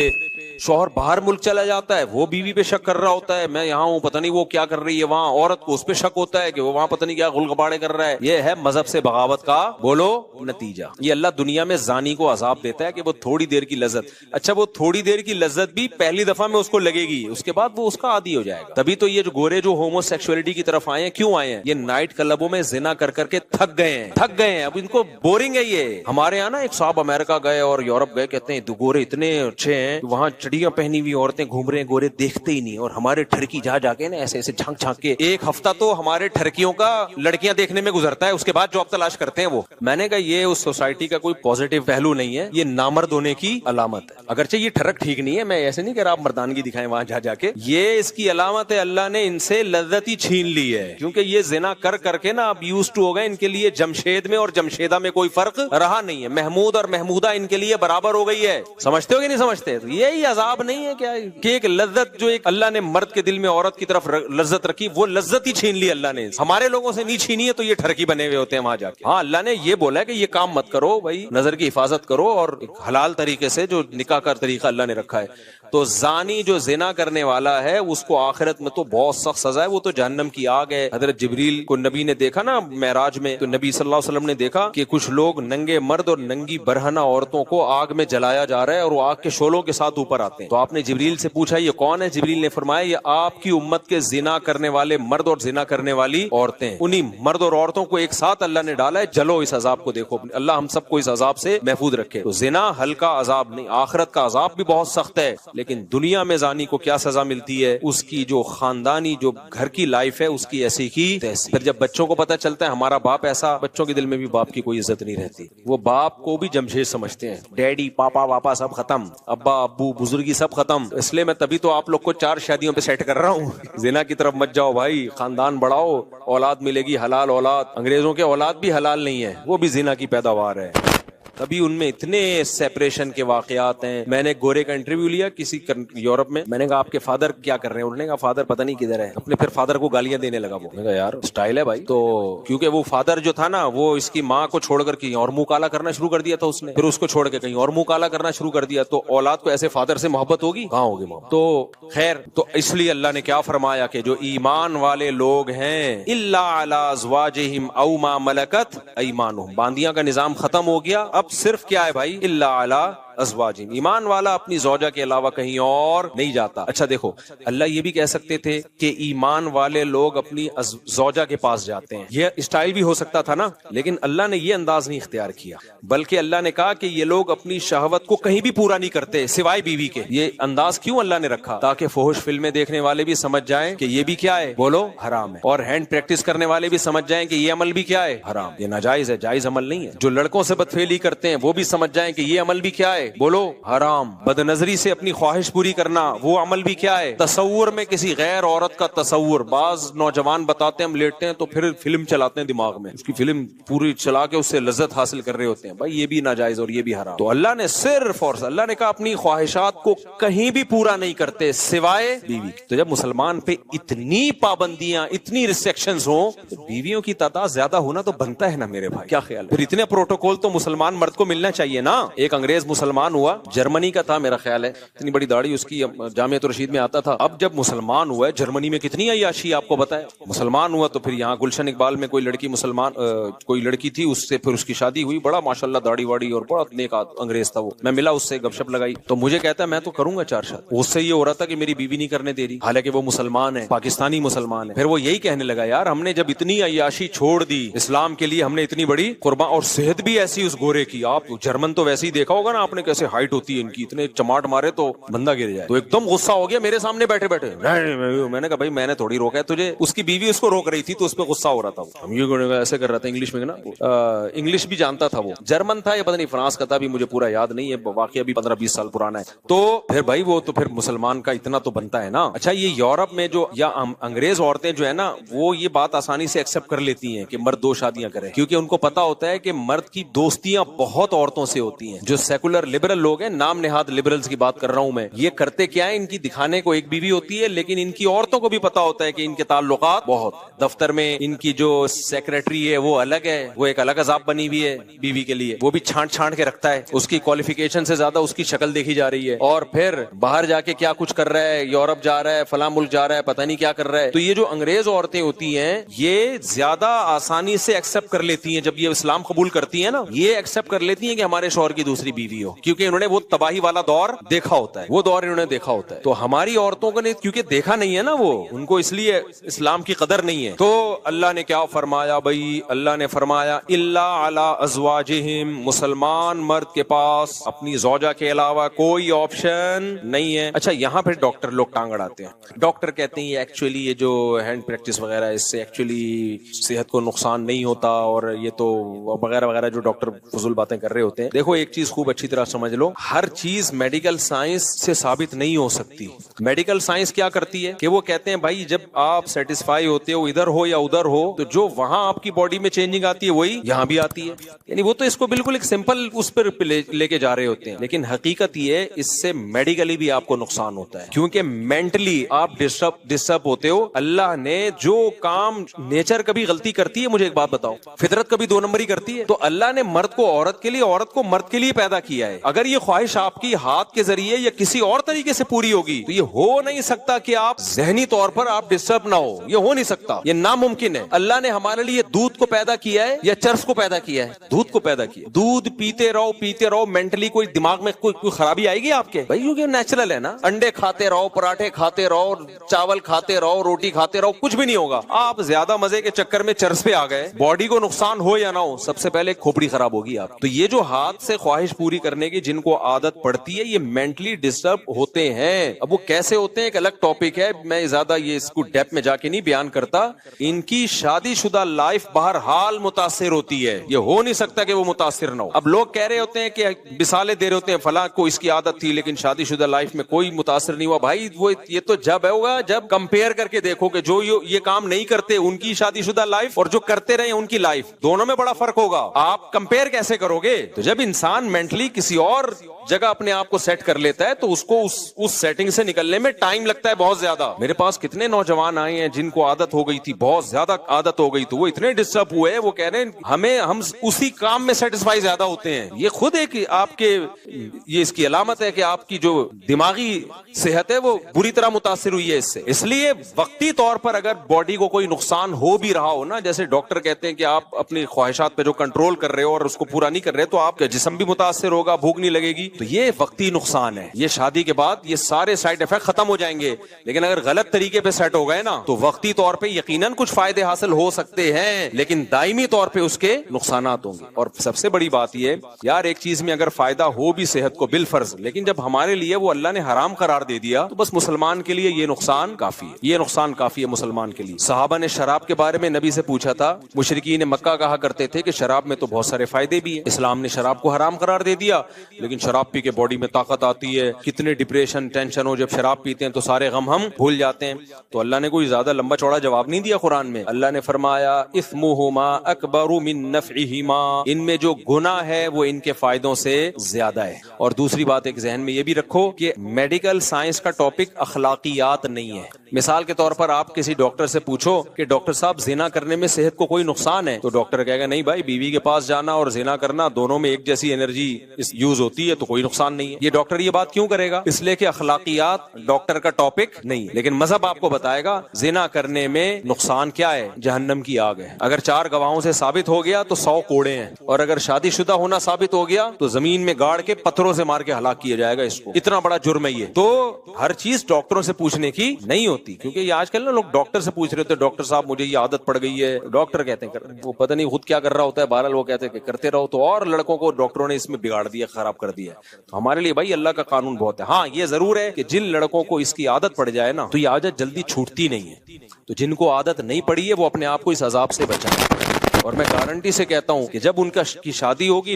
شوہر باہر ملک چلا جاتا ہے, وہ بیوی پہ شک کر رہا ہوتا ہے, میں یہاں ہوں پتہ نہیں وہ کیا کر رہی ہے وہاں, عورت کو اس پہ شک ہوتا ہے کہ وہ وہاں پتہ نہیں کیا غلغباڑے کر رہا ہے. یہ ہے مذہب سے بغاوت کا بولو نتیجہ. یہ اللہ دنیا میں زانی کو عذاب دیتا ہے کہ وہ تھوڑی دیر کی لذت, اچھا وہ تھوڑی دیر کی لذت بھی پہلی دفعہ میں اس کو لگے گی, اس کے بعد وہ اس کا عادی ہو جائے گا. تبھی تو یہ جو گورے جو ہومو سیکسولیٹی کی طرف آئے ہیں, کیوں آئے ہیں؟ یہ نائٹ کلبوں میں زنا کر کر کے تھک گئے ہیں, اب ان کو بورنگ ہے یہ. ہمارے یہاں نا ایک صاحب امریکہ گئے اور یورپ گئے, کہتے ہیں گورے اتنے اچھے ہیں, وہاں چڑیاں پہنی ہوئی عورتیں گھوم رہے ہیں, گورے دیکھتے ہی نہیں, اور ہمارے ٹھرکی جا جا کے نا ایسے ایسے جھانک جھانک کے ایک ہفتہ تو ہمارے ٹھرکیوں کا لڑکیاں دیکھنے میں گزرتا ہے, اس کے بعد جاب تلاش کرتے ہیں وہ. میں نے کہا یہ اس سوسائٹی کا کوئی پازیٹیو پہلو نہیں ہے, یہ نامرد ہونے کی علامت ہے. اگرچہ یہ ٹھرک ٹھیک نہیں ہے, میں ایسے نہیں کہہ رہا آپ مردانگی دکھائیں وہاں جا جا کے, یہ اس کی علامت ہے اللہ نے ان سے لذت ہی چھین لی ہے, کیونکہ یہ زنا کر کر کے نا اب یوز ٹو ہو گئے. ان کے لیے جمشید میں اور جمشیدہ میں کوئی فرق رہا نہیں ہے, محمود اور محمودہ ان کے لیے برابر ہو گئی ہے. سمجھتے ہو کہ نہیں سمجھتے؟ تو یہی عذاب نہیں ہے کیا کہ ایک لذت جو ایک اللہ نے مرد کے دل میں عورت کی طرف لذت رکھی, وہ لذت ہی چھین لی اللہ نے. ہمارے لوگوں سے نہیں چھینی ہے تو یہ ٹھرکی بنے ہوئے ہوتے ہیں وہاں جا کے. ہاں اللہ نے یہ بولا ہے کہ یہ کام مت کرو بھائی, نظر کی حفاظت کرو, اور ایک حلال طریقے سے جو نکاح کا طریقہ اللہ نے رکھا ہے. تو زانی جو زنا کرنے والا ہے اس کو آخرت میں تو بہت سخت سزا ہے, وہ تو جہنم کی آگ ہے. حضرت جبریل کو نبی نے دیکھا نا معراج میں, تو نبی صلی اللہ علیہ وسلم نے دیکھا کہ کچھ لوگ ننگے مرد اور ننگی برہنہ عورتوں کو آگ میں جلایا جا رہا ہے, اور وہ آگ کے شعلوں کے ساتھ اوپر آتے ہیں. تو آپ نے جبریل سے پوچھا یہ کون ہے؟ جبریل نے فرمایا یہ آپ کی امت کے زنا کرنے والے مرد اور زنا کرنے والی عورتیں, انہی مرد اور عورتوں کو ایک ساتھ اللہ نے ڈالا ہے, جلو اس عذاب کو دیکھو. اللہ ہم سب کو اس عذاب سے محفوظ رکھے. تو زنا ہلکا عذاب نہیں, آخرت کا عذاب بھی بہت سخت ہے, لیکن دنیا میں زانی کو کیا سزا ملتی ہے؟ اس کی جو خاندانی جو گھر کی لائف ہے اس کی ایسی کی تیسی. پھر جب بچوں کو پتہ چلتا ہے ہمارا باپ ایسا, بچوں کے دل میں بھی باپ کی کوئی عزت نہیں رہتی, وہ باپ کو بھی جمشید سمجھتے ہیں, ڈیڈی پاپا واپا سب ختم, ابا ابو بزرگی سب ختم. اس لیے میں تبھی تو آپ لوگ کو 4 شادیوں پہ سیٹ کر رہا ہوں. زنا کی طرف مت جاؤ بھائی, خاندان بڑھاؤ, اولاد ملے گی حلال اولاد. انگریزوں کے اولاد بھی حلال نہیں ہے, وہ بھی زنا کی پیداوار ہے. تبھی ان میں اتنے سیپریشن کے واقعات ہیں. میں نے گورے کا انٹرویو لیا کسی یورپ میں, میں نے کہا آپ کے فادر کیا کر رہے ہیں؟ انہوں نے کہا فادر پتہ نہیں کدھر ہے. اپنے پھر فادر کو گالیاں دینے لگا. وہ میں کہا یار سٹائل ہے بھائی. تو کیونکہ وہ فادر جو تھا نا وہ اس کی ماں کو چھوڑ کر کہیں اور منہ کالا کرنا شروع کر دیا تھا اس نے, پھر اس کو چھوڑ کے کہیں اور منہ کالا کرنا شروع کر دیا. تو اولاد کو ایسے فادر سے محبت ہوگی کہاں ہوگی محبت؟ تو خیر, تو اس لیے اللہ نے کیا فرمایا کہ جو ایمان والے لوگ ہیں الا علی ازواجہم او ما ملکت ایمانہم, باندیاں کا نظام ختم ہو گیا. اب صرف کیا ہے بھائی, الا علی ازواجہم, ایمان والا اپنی زوجہ کے علاوہ کہیں اور نہیں جاتا. اچھا دیکھو, اللہ یہ بھی کہہ سکتے تھے کہ ایمان والے لوگ اپنی زوجہ کے پاس جاتے ہیں, یہ اسٹائل بھی ہو سکتا تھا نا, لیکن اللہ نے یہ انداز نہیں اختیار کیا, بلکہ اللہ نے کہا کہ یہ لوگ اپنی شہوت کو کہیں بھی پورا نہیں کرتے سوائے بیوی کے. یہ انداز کیوں اللہ نے رکھا؟ تاکہ فحش فلمیں دیکھنے والے بھی سمجھ جائیں کہ یہ بھی کیا ہے, بولو حرام ہے, اور ہینڈ پریکٹس کرنے والے بھی سمجھ جائیں کہ یہ عمل بھی کیا ہے, حرام, یہ ناجائز ہے, جائز عمل نہیں ہے. جو لڑکوں سے بدفعلی کرتے ہیں وہ بھی سمجھ جائیں کہ یہ عمل بھی کیا ہے, بولو حرام. بد نظری سے اپنی خواہش پوری کرنا وہ عمل بھی کیا ہے. تصور میں کسی غیر عورت کا تصور, بعض نوجوان بتاتے ہیں ہم لیٹتے ہیں تو پھر فلم چلاتے ہیں دماغ میں, اس کی فلم پوری چلا کے اس سے لذت حاصل کر رہے ہوتے ہیں. بھائی یہ بھی ناجائز اور یہ بھی حرام. تو اللہ نے صرف اور اللہ نے کہا اپنی خواہشات کو کہیں بھی پورا نہیں کرتے سوائے بیوی. تو جب مسلمان پہ اتنی پابندیاں اتنی ریسٹرکشنز ہوں تو بیویوں کی تعداد زیادہ ہونا تو بنتا ہے نا میرے بھائی, کیا خیال؟ پھر اتنے پروٹوکول تو مسلمان مرد کو ملنا چاہیے نا. ایک انگریز مسلمان ہوا, جرمنی کا تھا میرا خیال ہے, اتنی بڑی داڑھی اس کی, جامعۃ الرشید میں آتا تھا. اب جب مسلمان ہوا ہے, جرمنی میں کتنی عیاشی آپ کو بتائے, مسلمان ہوا تو پھر یہاں گلشن اقبال میں کوئی لڑکی مسلمان کوئی لڑکی تھی, اس سے پھر اس کی شادی ہوئی, بڑا ماشاءاللہ داڑھی واڑی اور بڑا نیک انگریز تھا وہ. میں ملا اس سے, گپ شپ لگائی تو مجھے کہتا ہے میں تو کروں گا 4 شادی. اس سے یہ ہو رہا تھا کہ میری بیوی نہیں کرنے دے رہی, حالانکہ وہ مسلمان ہے, پاکستانی مسلمان ہے. پھر وہ یہی کہنے لگا یار ہم نے جب اتنی عیاشی چھوڑ دی اسلام کے لیے, ہم نے اتنی بڑی قربان, اور صحت بھی ایسی اس گورے کی, آپ جرمن تو ویسے ہی دیکھا ہوگا نا آپ نے کیسے ہائٹ ہوتی ہے ان کی, اتنے چماٹ مارے تو بندہ گر جائے. تو ایک دم غصہ ہو گیا میرے سامنے بیٹھے بیٹھے. میں نے کہا بھائی میں نے تھوڑی روکا ہے تجھے, اس کی بیوی اس کو روک رہی تھی تو اس پہ غصہ ہو رہا تھا. ہم یہ ایسے کر رہا تھا انگلش میں نا, انگلش بھی جانتا تھا, وہ جرمن تھا یا پتہ نہیں فرانس کا تھا, بھی مجھے پورا یاد نہیں ہے, واقعہ بھی 15-20 سال پرانا ہے. تو پھر بھائی وہ تو پھر مسلمان کا اتنا تو بنتا ہے نا. اچھا یہ یورپ میں جو یا انگریز عورتیں جو ہے نا وہ یہ بات آسانی سے ایکسپٹ کر لیتی ہیں کہ مرد 2 شادیاں کرے, کیونکہ ان کو پتا ہوتا ہے کہ مرد کی دوستیاں بہت عورتوں سے ہوتی ہیں. جو سیکولر لبرل لوگ ہیں, نام نہاد لبرلز کی بات کر رہا ہوں میں, یہ کرتے کیا ہے, ان کی دکھانے کو ایک بیوی ہوتی ہے, لیکن ان کی عورتوں کو بھی پتا ہوتا ہے کہ ان کے تعلقات بہت, دفتر میں ان کی جو سیکرٹری ہے وہ الگ ہے, وہ ایک الگ عذاب بنی ہوئی ہے بیوی کے لیے, وہ بھی چھانٹ چھانٹ کے رکھتا ہے, اس کی کوالیفیکیشن سے زیادہ اس کی شکل دیکھی جا رہی ہے, اور پھر باہر جا کے کیا کچھ کر رہا ہے, یورپ جا رہا ہے, فلاں ملک جا رہا ہے, پتہ نہیں کیا کر رہا ہے. تو یہ جو انگریز عورتیں ہوتی ہیں یہ زیادہ آسانی سے ایکسپٹ کر لیتی ہیں, جب یہ اسلام قبول کرتی ہیں نا, یہ ایکسپٹ کر لیتی ہیں کہ ہمارے شوہر کی دوسری بیوی ہو, کیونکہ انہوں نے وہ تباہی والا دور دیکھا ہوتا ہے, وہ دور انہوں نے دیکھا ہوتا ہے. تو ہماری عورتوں کو نے کیونکہ دیکھا نہیں ہے نا, وہ ان کو اس لیے اسلام کی قدر نہیں ہے. تو اللہ نے کیا فرمایا بھائی, اللہ نے فرمایا الا علی ازواجہم, مسلمان مرد کے پاس اپنی زوجہ کے علاوہ کوئی آپشن نہیں ہے. اچھا یہاں پھر ڈاکٹر لوگ ٹانگ اڑاتے ہیں, ڈاکٹر کہتے ہیں ایکچولی یہ جو ہینڈ پریکٹس وغیرہ ہے اس سے ایکچولی صحت کو نقصان نہیں ہوتا, اور یہ تو وغیرہ وغیرہ جو ڈاکٹر فضول باتیں کر رہے ہوتے ہیں. دیکھو ایک چیز خوب اچھی طرح سمجھ لو, ہر چیز میڈیکل سائنس سے ثابت نہیں ہو سکتی. میڈیکل سائنس کیا کرتی ہے کہ وہ کہتے ہیں بھائی جب آپ سیٹسفائی ہوتے ہو ادھر ہو یا ادھر ہو, تو جو وہاں آپ کی باڈی میں چینجنگ آتی ہے وہی یہاں بھی آتی ہے. یعنی وہ تو اس کو بالکل ایک سمپل اس پر لے کے جا رہے ہوتے ہیں, لیکن حقیقت یہ ہے اس سے میڈیکلی بھی آپ کو نقصان ہوتا ہے, کیونکہ مینٹلی آپ ڈسٹرب ہوتے ہو. اللہ نے جو کام, نیچر کبھی غلطی کرتی ہے, مجھے ایک بات بتاؤ, فطرت کبھی دو نمبری کرتی ہے؟ تو اللہ نے مرد کو عورت کے لیے, عورت کو مرد کے لیے پیدا کیا ہے. اگر یہ خواہش آپ کی ہاتھ کے ذریعے یا کسی اور طریقے سے پوری ہوگی تو یہ ہو نہیں سکتا کہ آپ ذہنی طور پر آپ ڈسٹرب نہ ہو, یہ ہو نہیں سکتا, یہ ناممکن ہے. اللہ نے ہمارے لیے دودھ کو پیدا کیا ہے یا چرس کو پیدا کیا ہے؟ دودھ کو پیدا کیا. دودھ پیتے رہو, مینٹلی کوئی دماغ میں کوئی خرابی آئے گی آپ کے؟ بھائی کیونکہ نیچرل ہے نا, انڈے کھاتے رہو, پراٹھے کھاتے رہو, چاول کھاتے رہو, روٹی کھاتے رہو, کچھ بھی نہیں ہوگا. آپ زیادہ مزے کے چکر میں چرس پہ آ گئے, باڈی کو نقصان ہو یا نہ ہو, سب سے پہلے کھوپڑی خراب ہوگی آپ. تو یہ جو ہاتھ سے خواہش پوری کرنے کی جن کو عادت پڑتی ہے, یہ مینٹلی ڈسٹرب ہوتے ہیں. اب وہ کیسے ہوتے ہیں ایک الگ ٹاپک ہے, میں زیادہ یہ اس کو ڈیپ میں جا کے نہیں بیان کرتا. ان کی شادی شدہ لائف بہرحال متاثر ہوتی ہے, یہ ہو نہیں سکتا کہ وہ متاثر نہ ہو. اب لوگ کہہ رہے ہوتے ہیں کہ مثالیں دے رہے ہوتے ہیں, فلاں کو اس کی عادت تھی لیکن شادی شدہ لائف میں کوئی متاثر نہیں ہوا. بھائی وہ یہ تو جب ہوگا جب کمپیئر کر کے دیکھو کہ جو یہ کام نہیں کرتے ان کی شادی شدہ لائف اور جو کرتے رہے ان کی لائف, دونوں میں بڑا فرق ہوگا. آپ کمپیئر کیسے کرو گے؟ تو جب انسان مینٹلی کسی اور جگہ اپنے آپ کو سیٹ کر لیتا ہے تو اس کو اس سیٹنگ سے نکلنے میں ٹائم لگتا ہے بہت زیادہ. میرے پاس کتنے نوجوان آئے ہیں جن کو عادت ہو گئی تھی, بہت زیادہ عادت ہو گئی, تو وہ اتنے ڈسٹرب ہوئے, وہ کہہ رہے ہیں ہم اسی کام میں سیٹسفائی زیادہ ہوتے ہیں. یہ خود ایک آپ کے یہ اس کی علامت ہے کہ آپ کی جو دماغی صحت ہے وہ بری طرح متاثر ہوئی ہے اس سے. اس لیے وقتی طور پر اگر باڈی کو کوئی نقصان ہو بھی رہا ہو نا, جیسے ڈاکٹر کہتے ہیں کہ آپ اپنی خواہشات پہ جو کنٹرول کر رہے ہو اور اس کو پورا نہیں کر رہے تو آپ کا جسم بھی متاثر ہوگا, بھوک نہیں لگے گی, تو یہ وقتی نقصان ہے. یہ شادی کے بعد یہ سارے سائیڈ افیکٹ ختم ہو جائیں گے, لیکن اگر غلط طریقے پہ سیٹ ہو گئے نا تو وقتی طور پہ یقیناً کچھ فائدے حاصل ہو سکتے ہیں, لیکن دائمی طور پہ اس کے نقصانات ہوں گے. اور سب سے بڑی بات یہ یار, ایک چیز میں اگر فائدہ ہو بھی صحت کو بالفرض, لیکن جب ہمارے لیے وہ اللہ نے حرام قرار دے دیا تو بس مسلمان کے لیے یہ نقصان کافی ہے, یہ نقصان کافی ہے مسلمان کے لیے. صحابہ نے شراب کے بارے میں نبی سے پوچھا تھا, مشرکین مکہ کہا کرتے تھے کہ شراب میں تو بہت سارے فائدے بھی ہیں, اسلام نے شراب کو حرام قرار دے دیا, لیکن شراب پی کے باڈی میں طاقت آتی ہے, کتنے ڈپریشن ٹینشن ہو, جب شراب پیتے ہیں تو سارے غم ہم بھول جاتے ہیں. تو اللہ نے کوئی زیادہ لمبا چوڑا جواب نہیں دیا قرآن میں. اللہ نے فرمایا اثمہما اکبر من نفعہما, ان میں جو گناہ ہے وہ ان کے فائدوں سے زیادہ ہے. اور دوسری بات ایک ذہن میں یہ بھی رکھو کہ میڈیکل سائنس کا ٹاپک اخلاقیات نہیں ہے. مثال کے طور پر آپ کسی ڈاکٹر سے پوچھو کہ ڈاکٹر صاحب زنا کرنے میں صحت کو کوئی نقصان ہے, تو ڈاکٹر کہے گا نہیں بھائی, بیوی کے پاس جانا اور زنا کرنا دونوں میں ایک جیسی انرجی یوز ہوتی ہے تو کوئی نقصان نہیں ہے. یہ ڈاکٹر یہ بات کیوں کرے گا؟ اس لیے کہ اخلاقیات ڈاکٹر کا ٹاپک نہیں, لیکن مذہب آپ کو بتائے گا زنا کرنے میں نقصان کیا ہے, جہنم کی آگ ہے. اگر 4 گواہوں سے ثابت ہو گیا تو 100 کوڑے ہیں, اور اگر شادی شدہ ہونا ثابت ہو گیا تو زمین میں گاڑ کے پتھروں سے مار کے ہلاک کیا جائے گا اس کو. اتنا بڑا جرم ہے یہ. تو ہر چیز ڈاکٹروں سے پوچھنے کی نہیں ہوتی, کیونکہ یہ آج کل نا لوگ ڈاکٹر سے پوچھ رہے ہوتے, ڈاکٹر صاحب مجھے یہ عادت پڑ گئی ہے. ڈاکٹر کہتے ہیں وہ پتہ نہیں خود کیا کر رہا ہوتا ہے, بہرحال وہ کہتے ہیں کہ کرتے رہو. تو اور لڑکوں کو ڈاکٹروں نے اس میں بگاڑ دیا, خراب کر دیا. تو ہمارے لیے بھائی اللہ کا قانون بہت ہے. ہاں یہ ضرور ہے کہ جن لڑکوں کو اس کی عادت پڑ جائے نا تو یہ عادت جلدی چھوٹتی نہیں ہے, تو جن کو عادت نہیں پڑی ہے وہ اپنے آپ کو اس عذاب سے بچائیں. اور میں گارنٹی سے کہتا ہوں کہ جب ان کی شادی ہوگی،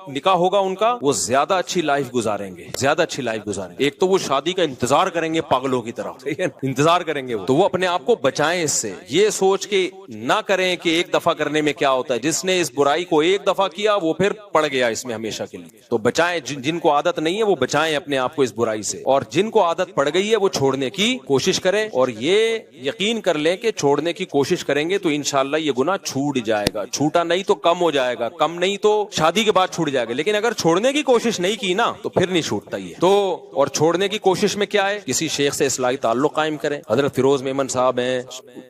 نکاح ہوگا ان کا، وہ زیادہ اچھی لائف گزاریں گے، زیادہ اچھی لائف گزاریں گے۔ ایک تو وہ شادی کا انتظار کریں گے پاگلوں کی طرح، انتظار کریں گے تو وہ اپنے آپ کو بچائیں اس سے، یہ سوچ کے نہ کریں کہ ایک دفعہ کرنے میں کیا ہوتا ہے، جس نے اس برائی کو ایک دفعہ کیا وہ پھر پڑ گیا اس میں ہمیشہ کے لیے۔ تو بچائیں، جن کو عادت نہیں ہے وہ بچائیں اپنے آپ کو اس برائی سے، اور جن کو عادت پڑ گئی ہے وہ چھوڑنے کی کوشش کریں، اور یہ یقین کر لیں کہ چھوڑنے کی کوشش کریں گے تو انشاءاللہ یہ گناہ چھوٹ جائے گا، چھوٹا نہیں تو کم ہو جائے گا، کم نہیں تو شادی کے بعد چھوٹ جائے گا، لیکن اگر چھوڑنے کی کوشش نہیں کی نا تو پھر نہیں چھوٹتا یہ۔ تو اور چھوڑنے کی کوشش میں کیا ہے، کسی شیخ سے اصلاحی تعلق قائم کریں، حضرت فیروز میمن صاحب ہیں،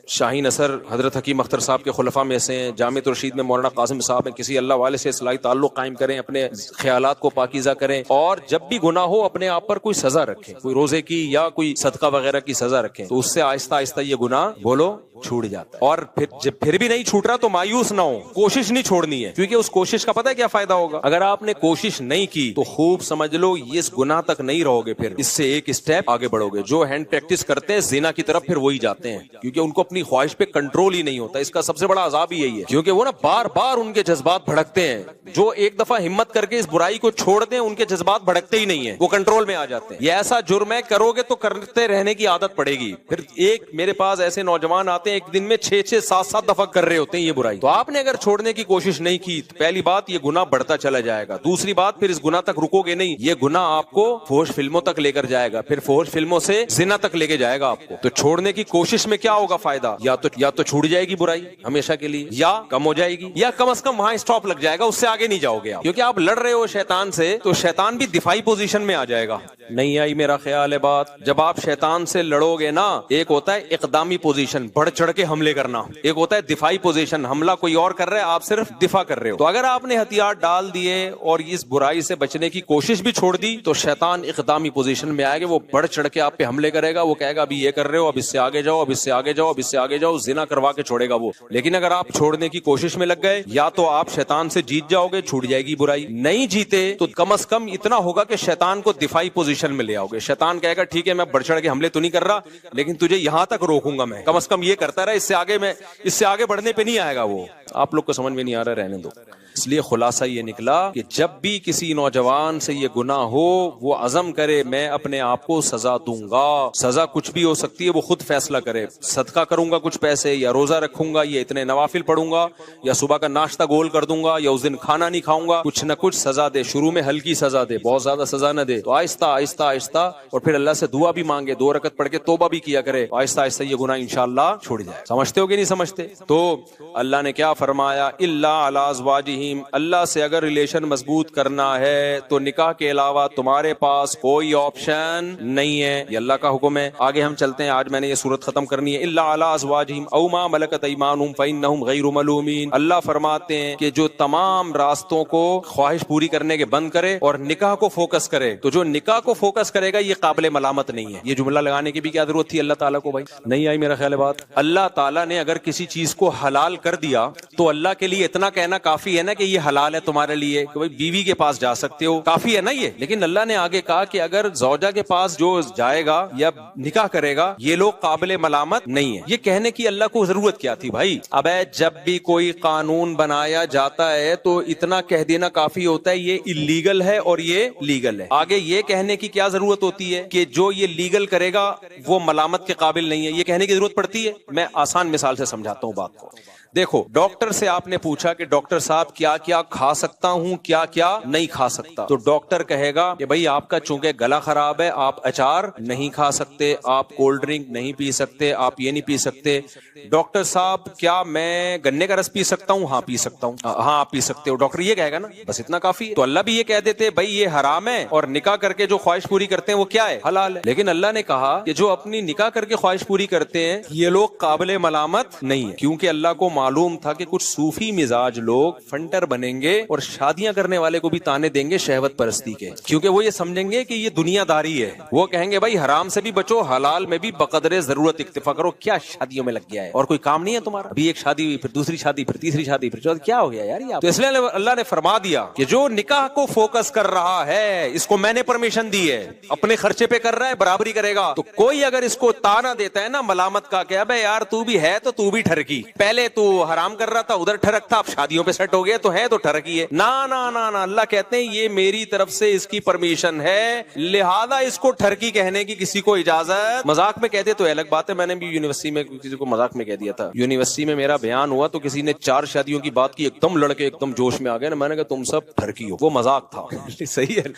شاہین اثر حضرت حکیم اختر صاحب کے خلفاء میں سے ہیں، جامع الرشید میں مولانا قاسم صاحب ہیں، کسی اللہ والے سے اصلاحی تعلق قائم کریں، اپنے خیالات کو پاکیزہ کریں، اور جب بھی گناہ ہو اپنے آپ پر کوئی سزا رکھیں، کوئی روزے کی یا کوئی صدقہ وغیرہ کی سزا رکھیں، تو اس سے آہستہ آہستہ یہ گناہ بولو چھوٹ جاتا ہے۔ اور پھر بھی نہیں چھوٹ رہا تو مایوس نہ ہو، کوشش نہیں چھوڑنی ہے، کیونکہ اس کوشش کا پتہ ہے کیا فائدہ ہوگا، اگر آپ نے کوشش نہیں کی تو خوب سمجھ لو یہ اس گناہ تک نہیں رہو گے، پھر اس سے ایک اسٹیپ آگے بڑھو گے۔ جو ہینڈ پریکٹس کرتے ہیں زنا کی طرف پھر وہی جاتے ہیں، کیونکہ ان کو اپنی خواہش پہ کنٹرول ہی نہیں ہوتا، اس کا سب سے بڑا عذاب ہی یہی ہے، کیونکہ وہ نا بار بار ان کے جذبات بھڑکتے ہیں، جو ایک دفعہ ہمت کر کے اس برائی کو چھوڑ دیں ان کے جذبات بھڑکتے ہی نہیں ہیں، وہ کنٹرول میں آ جاتے ہیں۔ یہ ایسا جرم ہے، کرو گے تو کرتے رہنے کی عادت پڑے گی، پھر ایک میرے پاس ایسے نوجوان آتے ہیں ایک دن میں 6-7 دفعہ کر رہے ہوتے ہیں یہ برائی، تو آپ نے اگر چھوڑنے کی کوشش نہیں کی تو پہلی بات یہ گناہ بڑھتا چلا جائے گا، دوسری بات پھر اس گناہ تک رکو گے نہیں، یہ گناہ آپ کو فحش فلموں تک لے کر جائے گا، پھر فحش فلموں سے زنا تک لے کے جائے گا آپ کو۔ تو چھوڑنے کی کوشش میں کیا ہوگا فائدہ، یا تو چھوٹ جائے گی برائی ہمیشہ کے لیے، یا کم ہو جائے گی، یا کم از کم وہاں اسٹاپ لگ جائے گا، اس سے آگے نہیں جاؤ گے آپ، کیونکہ آپ لڑ رہے ہو شیطان سے تو شیطان بھی دفاعی پوزیشن میں آ جائے گا۔ نہیں آئی میرا خیال ہے بات، جب آپ شیطان سے لڑو گے نا، ایک ہوتا ہے اقدامی پوزیشن، بڑھ چڑھ کے حملے کرنا، ایک ہوتا ہے دفاعی پوزیشن، حملہ کوئی اور کر رہا ہے آپ صرف دفاع کر رہے ہو۔ تو اگر آپ نے ہتھیار ڈال دیے اور اس برائی سے بچنے کی کوشش بھی چھوڑ دی تو شیطان اقدامی پوزیشن میں آئے گا، وہ بڑھ چڑھ کے آپ پہ حملے کرے گا، وہ کہے گا ابھی یہ کر رہے ہو، اب اس سے آگے جاؤ، اب اس سے آگے جاؤ، اب اس سے آگے جاؤ، زنا کروا کے چھوڑے گا وہ۔ لیکن اگر آپ چھوڑنے کی کوشش میں لگ گئے، یا تو آپ شیطان سے جیت جاؤ گے، چھوٹ جائے گی برائی، نہیں جیتے تو کم از کم اتنا ہوگا کہ شیطان کو دفاعی پوزیشن میں لے آؤ گے، شیطان کہے گا ٹھیک ہے میں بڑھ چڑھ کے حملے تو نہیں کر رہا لیکن تجھے یہاں تک روکوں گا، میں کم از کم یہ کرتا رہا، اس سے آگے بڑھنے پہ نہیں آئے گا وہ۔ آپ لوگ کو سمجھ میں نہیں آ رہا، رہنے دو۔ اس لیے خلاصہ یہ نکلا کہ جب بھی کسی نوجوان سے یہ گناہ ہو وہ عزم کرے میں اپنے آپ کو سزا دوں گا، سزا کچھ بھی ہو سکتی ہے، وہ خود فیصلہ کرے، صدقہ کروں گا کچھ پیسے، یا روزہ رکھوں گا، یا اتنے نوافل پڑھوں گا، یا صبح کا ناشتہ گول کر دوں گا، یا اس دن کھانا نہیں کھاؤں گا، کچھ نہ کچھ سزا دے، شروع میں ہلکی سزا دے، بہت زیادہ سزا نہ دے، تو آہستہ آہستہ آہستہ، اور پھر اللہ سے دعا بھی مانگے، 2 رکعت پڑھ کے توبہ بھی کیا کرے، آہستہ آہستہ یہ گناہ انشاءاللہ چھوڑ جائے۔ سمجھتے ہو کہ نہیں سمجھتے؟ تو اللہ نے کیا فرمایا، الا علی ازواجہم، اللہ سے اگر ریلیشن مضبوط کرنا ہے تو نکاح کے علاوہ تمہارے پاس کوئی آپشن نہیں ہے، یہ اللہ کا حکم ہے۔ آگے ہم چلتے ہیں، آج میں نے یہ سورت ختم کرنی ہے، الا علی ازواجہم او ما ملکت ایمانہم فانہم غیر ملومین۔ اللہ فرماتے ہیں کہ جو تمام راستوں کو خواہش پوری کرنے کے بند کرے اور نکاح کو فوکس کرے، تو جو نکاح کو فوکس کرے گا یہ قابل ملامت نہیں ہے۔ یہ جملہ لگانے کی بھی کیا ضرورت تھی اللہ تعالیٰ کو؟ بھائی نہیں آئی میرا خیال ہے بات۔ اللہ تعالیٰ نے اگر کسی چیز کو حلال کر دیا تو اللہ کے لیے اتنا کہنا کافی ہے نا کہ یہ حلال ہے تمہارے لیے، کہ بھائی بیوی کے پاس جا سکتے ہو، کافی ہے نا یہ۔ لیکن اللہ نے آگے کہا کہ اگر زوجہ کے پاس جو جائے گا یا نکاح کرے گا یہ لوگ قابل ملامت نہیں ہے۔ یہ کہنے کی اللہ کو ضرورت کیا تھی بھائی؟ اب جب بھی کوئی قانون بنایا جاتا ہے تو اتنا کہہ دینا کافی ہوتا ہے یہ اللیگل ہے اور یہ لیگل ہے، آگے یہ کہنے کی کیا ضرورت ہوتی ہے کہ جو یہ لیگل کرے گا وہ ملامت کے قابل نہیں ہے، یہ کہنے کی ضرورت پڑتی ہے؟ میں آسان مثال سے سمجھاتا ہوں بات کو۔ دیکھو، ڈاکٹر سے آپ نے پوچھا کہ ڈاکٹر صاحب کیا کیا کھا سکتا ہوں، کیا کیا نہیں کھا سکتا، تو ڈاکٹر کہے گا کہ بھائی آپ کا چونکہ گلا خراب ہے آپ اچار نہیں کھا سکتے، آپ کولڈ ڈرنک نہیں پی سکتے، آپ یہ نہیں پی سکتے۔ ڈاکٹر صاحب کیا میں گنے کا رس پی سکتا ہوں؟ ہاں پی سکتا ہوں۔ ہاں آپ پی سکتے ہو، ڈاکٹر یہ کہے گا نا، بس اتنا کافی ہے۔ تو اللہ بھی یہ کہہ دیتے بھائی یہ حرام ہے اور نکاح کر کے جو خواہش پوری کرتے ہیں وہ کیا ہے؟ حلال ہے۔ لیکن اللہ نے کہا کہ جو اپنی نکاح کر کے خواہش پوری کرتے ہیں یہ لوگ قابل ملامت نہیں ہے، کیونکہ اللہ کو معلوم تھا کہ کچھ صوفی مزاج لوگ فنٹر بنیں گے اور شادیاں کرنے والے کو بھی تانے دیں گے شہوت پرستی کے، کیونکہ وہ یہ سمجھیں گے کہ یہ دنیا داری ہے۔ وہ کہیں گے بھائی حرام سے بھی بچو، حلال میں بھی بقدر ضرورت اکتفا کرو، کیا شادیوں میں لگ گیا ہے اور کوئی کام نہیں ہے تمہارا؟ ابھی ایک شادی ہوئی، پھر دوسری شادی، پھر تیسری شادی، پھر چوتھی، کیا ہو گیا یار یہ؟ تو اس لیے اللہ نے فرما دیا کہ جو نکاح کو فوکس کر رہا ہے اس کو میں نے پرمیشن دی ہے، اپنے خرچے پہ کر رہا ہے برابری کرے گا۔ تو کوئی اگر اس کو تانا دیتا ہے نا ملامت کا کہ ابے یار تو بھی ہے تو تو بھی ٹھرکی، پہلے تو تو حرام کر رہا تھا ادھر ٹھڑک تھا, اب شادیوں پہ سیٹ ہو گیا تو ہے تو ٹھڑک ہی ہے. نا نا نا نا, اللہ کہتے ہیں یہ میری طرف سے اس کی پرمیشن ہے, لہذا اس کو ٹھرکی کہنے کی کسی کو اجازت. مذاق میں کہتے تو الگ بات ہے, میں نے بھی یونیورسٹی میں کسی کو مذاق میں کہہ دیا تھا. یونیورسٹی میں میرا بیان ہوا تو کسی نے 4 شادیوں کی بات کی, ایک دم لڑکے ایک دم جوش میں آ گئے نا, میں نے کہا تم سب ٹھرکی ہو. وہ مذاق تھا. صحیح ہے.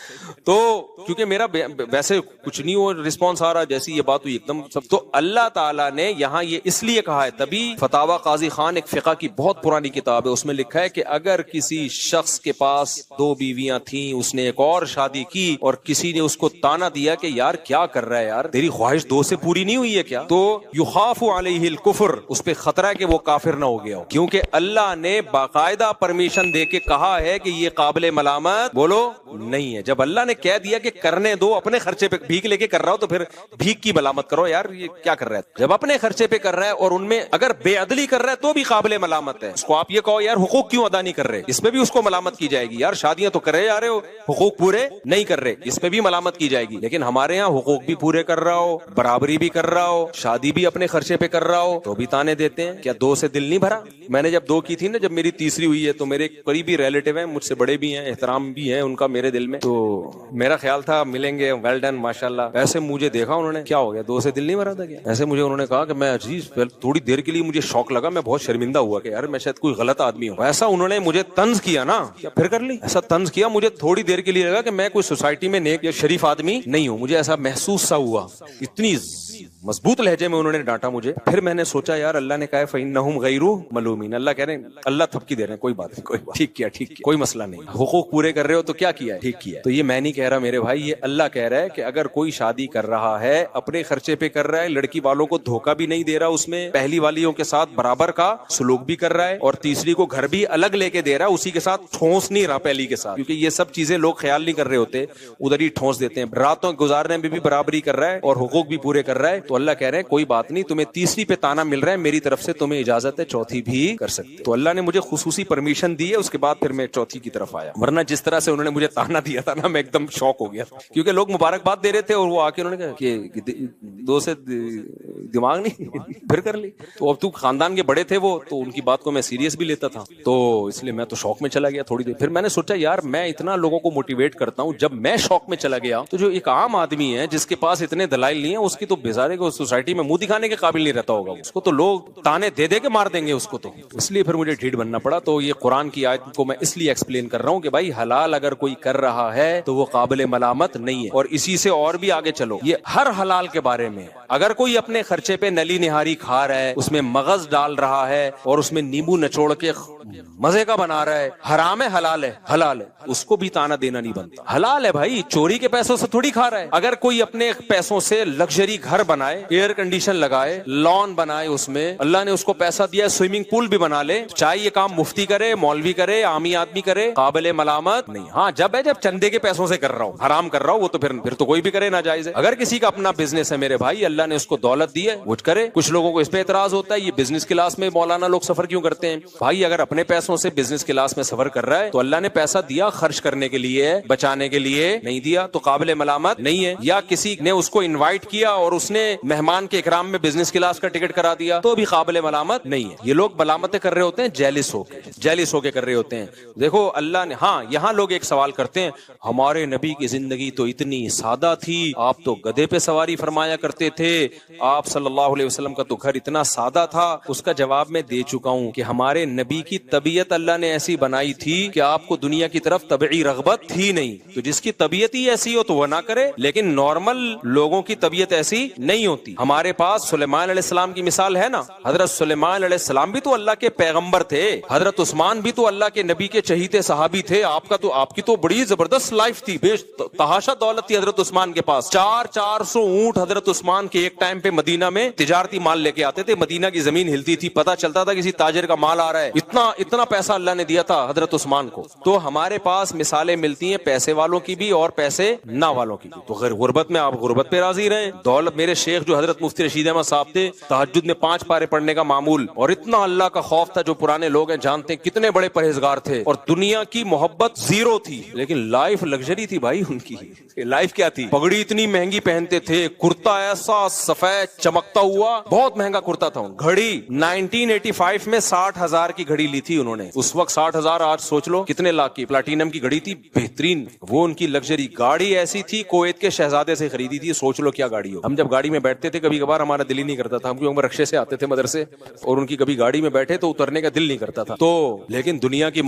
تو کیونکہ میرا ویسے کچھ نہیں ہو رسپانس آ رہا جیسی یہ بات ہوئی ایک دم سب. تو اللہ تعالیٰ نے یہاں یہ اس لیے کہا ہے, تبھی فتاوی قاضی خان ایک فقہ کی بہت پرانی کتاب ہے, اس میں لکھا ہے کہ اگر کسی شخص کے پاس 2 بیویاں تھیں, اس نے ایک اور شادی کی اور کسی نے اس کو تانا دیا کہ یار کیا کر رہا ہے یار, تیری خواہش 2 سے پوری نہیں ہوئی ہے کیا, تو یخاف علیہ الکفر, اس پہ خطرہ ہے کہ وہ کافر نہ ہو گیا ہو, کیونکہ اللہ نے باقاعدہ پرمیشن دے کے کہا ہے کہ یہ قابل ملامت بولو نہیں ہے. جب اللہ نے کہہ دیا کہ کرنے دو, اپنے خرچے پہ بھیک لے کے کر رہا ہو تو پھر بھیک کی ملامت کرو یار, یہ کیا کر رہا ہے. جب اپنے خرچے پہ کر رہا ہے اور ان میں اگر بے عدلی کر رہا ہے تو بھی قابل ملامت ہے. اس کو آپ یہ کہو یار حقوق کیوں ادا نہیں کر رہے, اس پہ بھی اس کو ملامت کی جائے گی. یار شادیاں تو کر رہے جا رہے ہو, حقوق پورے نہیں کر رہے, اس پہ بھی ملامت کی جائے گی. لیکن ہمارے یہاں حقوق بھی پورے کر رہا ہو, برابری بھی کر رہا ہو, شادی بھی اپنے خرچے پہ کر رہا ہو, تو بھی تانے دیتے ہیں. کیا 2 سے دل نہیں بھرا؟ میں نے جب 2 کی تھی نا, جب میری تیسری ہوئی ہے, تو میرے قریبی ریلیٹیو ہیں, مجھ سے بڑے بھی ہیں, احترام بھی ہے ان کا میرے دل میں, تو میرا خیال تھا ملیں گے, ویل ڈن ماشاءاللہ. ایسے مجھے دیکھا انہوں نے, کیا ہو گیا 2 سے دل نہیں بھرا تھا کیا؟ ایسے مجھے انہوں نے کہا کہ میں عزیز تھوڑی دیر کے لیے مجھے شوق لگا, میں بہت شرمندہ ہوا کہ یار میں شاید کوئی غلط آدمی ہوں. ایسا انہوں نے مجھے طنز کیا نا, کیا پھر کر لی, ایسا طنز کیا مجھے تھوڑی دیر کے لیے لگا کہ میں کوئی سوسائٹی میں نیک یا شریف آدمی نہیں ہوں. مجھے ایسا محسوس سا ہوا, اتنی مضبوط لہجے میں انہوں نے ڈانٹا مجھے. پھر میں نے سوچا یار اللہ نے کہا فإنہم غیر ملومین, اللہ کہہ رہے ہیں, اللہ تھپکی دے رہے ہیں, کوئی بات نہیں, کوئی ٹھیک کیا, کوئی مسئلہ نہیں, حقوق پورے کر رہے ہو تو کیا کیا ہے, ٹھیک کیا. تو یہ میں نہیں کہہ رہا میرے بھائی, یہ اللہ کہہ رہا ہے کہ اگر کوئی شادی کر رہا ہے اپنے خرچے پہ کر رہا ہے, لڑکی والوں کو دھوکہ بھی نہیں دے رہا, اس میں پہلی والیوں کے ساتھ برابر کا سلوک بھی کر رہا ہے, اور تیسری کو گھر بھی الگ لے کے دے رہا ہے, اسی کے ساتھ ٹھونس نہیں رہا پہلی کے ساتھ, کیونکہ یہ سب چیزیں لوگ خیال نہیں کر رہے ہوتے, ادھر ہی ٹھونس دیتے ہیں. راتوں گزارنے میں بھی برابری کر رہا ہے اور حقوق بھی پورے کر رہا ہے. تو اللہ کہہ رہے ہیں کوئی بات نہیں, تمہیں تیسری پہ تانا مل رہا ہے, میری طرف سے تمہیں اجازت ہے چوتھی بھی کر سکتے. تو اللہ نے مجھے خصوصی پرمیشن دی ہے, اس کے بعد پھر میں چوتھی کی طرف آیا. ورنہ جس طرح سے انہوں نے مجھے تانا دیا تھا نا, میں ایک دم شوق ہو گیا, کیونکہ لوگ مبارکباد دے رہے تھے اور وہ آ کے انہوں نے کہا کہ 2 سے دماغ نہیں پھر کر لی. تو اب تو خاندان کے بڑے تھے وہ, تو ان کی بات کو میں سیریس بھی لیتا تھا, تو اس لیے میں تو شوق میں چلا گیا تھوڑی دیر. پھر میں نے سوچا یار میں اتنا لوگوں کو موٹیویٹ کرتا ہوں, جب میں شوق میں چلا گیا تو جو ایک عام آدمی ہے جس کے پاس اتنے دلائل نہیں ہے, اس کی تو بیزارے کو سوسائٹی میں منہ دکھانے کے قابل نہیں رہتا ہوگا, اس کو تو لوگ تانے دے دے کے مار دیں گے اس کو. تو اس لیے پھر مجھے ڈھیٹ بننا پڑا. تو یہ قرآن کی آیت کو میں اس لیے ایکسپلین کر رہا ہوں کہ بھائی حلال اگر کوئی کر رہا ہے تو وہ قابل ملامت نہیں ہے. اور اسی سے اور بھی آگے چلو, یہ ہر حلال کے بارے میں, اگر کوئی اپنے خرچے پہ نلی نہاری کھا رہا ہے, اس میں مغز ڈال رہا ہے اور اس میں نیمبو نچوڑ کے مزے کا بنا رہا ہے, حرام ہے حلال ہے, حلال ہے, اس کو بھی تانا دینا نہیں بنتا. حلال ہے بھائی, چوری کے پیسوں سے تھوڑی کھا رہا ہے. اگر کوئی اپنے پیسوں سے لگژری گھر بنائے, ایئر کنڈیشن لگائے, لان بنائے, اس میں اللہ نے اس کو پیسہ دیا, سوئمنگ پول بھی بنا لے, چاہے یہ کام مفتی کرے, مولوی کرے, عامی آدمی کرے, قابل ملامت نہیں. ہاں جب چندے کے پیسوں سے کر رہا ہوں, حرام کر رہا ہوں, وہ تو پھر تو کوئی بھی کرے ناجائز ہے. اگر کسی کا اپنا بزنس ہے میرے بھائی, اللہ نے اس کو دولت دی ہے, وہ کرے. کچھ لوگوں کو اس پہ اعتراض ہوتا ہے یہ بزنس کلاس میں مولانا لوگ سفر کیوں کرتے ہیں. بھائی اگر اپنے پیسوں سے بزنس کلاس میں سفر کر رہا ہے تو اللہ نے پیسہ دیا خرچ کرنے کے لیے, بچانے کے لیے نہیں دیا, تو قابل ملامت نہیں ہے. یا کسی نے اس کو انوائٹ کیا اور اس نے مہمان کے اکرام میں بزنس کلاس کا ٹکٹ کرا دیا, تو بھی قابل ملامت نہیں ہے. یہ لوگ ملامتیں کر رہے ہوتے ہیں جیلس ہو کے کر رہے ہوتے ہیں. دیکھو اللہ نے, ہاں یہاں لوگ ایک سوال کرتے ہیں, ہمارے نبی کی زندگی تو اتنی سادہ تھی, آپ تو گدھے پہ سواری فرمایا کرتے تھے, آپ صلی اللہ علیہ وسلم کا تو گھر اتنا سادہ تھا. اس کا جواب میں دے چکا ہوں کہ ہمارے نبی کی طبیعت اللہ نے ایسی بنائی تھی کہ آپ کو دنیا کی طرف طبعی رغبت تھی نہیں. تو جس کی طبیعت ہی ایسی ہو تو وہ نہ کرے, لیکن نارمل لوگوں کی طبیعت ایسی نہیں ہوتی. ہمارے پاس سلیمان علیہ السلام کی مثال ہے نا, حضرت سلیمان علیہ السلام بھی تو اللہ کے پیغمبر تھے, حضرت عثمان بھی تو اللہ کے نبی کے چہیتے صحابی تھے. آپ کی تو بڑی زبردست لائف تھی, بے تحاشا دولت تھی حضرت عثمان کے پاس. 400 اونٹ حضرت عثمان کے ایک ٹائم پہ مدینہ میں تجارتی مال لے کے آتے تھے, مدینہ کی زمین ہلتی تھی, پتہ چلتا تھا کسی تاجر کا مال آ رہا ہے. اتنا پیسہ اللہ نے دیا تھا حضرت عثمان کو. تو ہمارے پاس مثالیں ملتی ہیں پیسے والوں کی بھی اور پیسے نہ والوں کی بھی. تو غربت میں آپ غربت پہ راضی رہیں, دولت, میرے شیخ شیخ جو حضرت مفتی رشید احمد صاحب تھے، تہجد میں 5 پارے پڑھنے کا معمول، اور اتنا اللہ کا خوف تھا. جو پرانے لوگ ہیں جانتے ہیں کتنے بڑے پرہیزگار تھے، اور دنیا کی محبت زیرو تھی، لیکن لائف لگژری تھی بھائی ان کی. لائف کیا تھی؟ پگڑی اتنی مہنگی پہنتے تھے، کرتا ایسا سفید چمکتا ہوا، بہت مہنگا کرتا تھا. گھڑی 1985 میں 60,000 کی گھڑی لی تھی انہوں نے. اس وقت 60,000، آج سوچ لو کتنے لاکھ کی پلاٹینم کی گھڑی تھی، بہترین. وہ ان کی لگژری. گاڑی ایسی تھی کویت کے شہزادے سے خریدی تھی. سوچ لو کیا گاڑی ہو. ہم جب گاڑی میں بیٹھتے تھے کبھی کبھار ہمارا دل ہی نہیں کرتا تھا، ہم کیونکہ رکشے سے آتے تھے مدرسے، اور ان کی کبھی گاڑی میں بیٹھے تو اترنے کا دل نہیں کرتا تھا. تو لیکن دنیا کی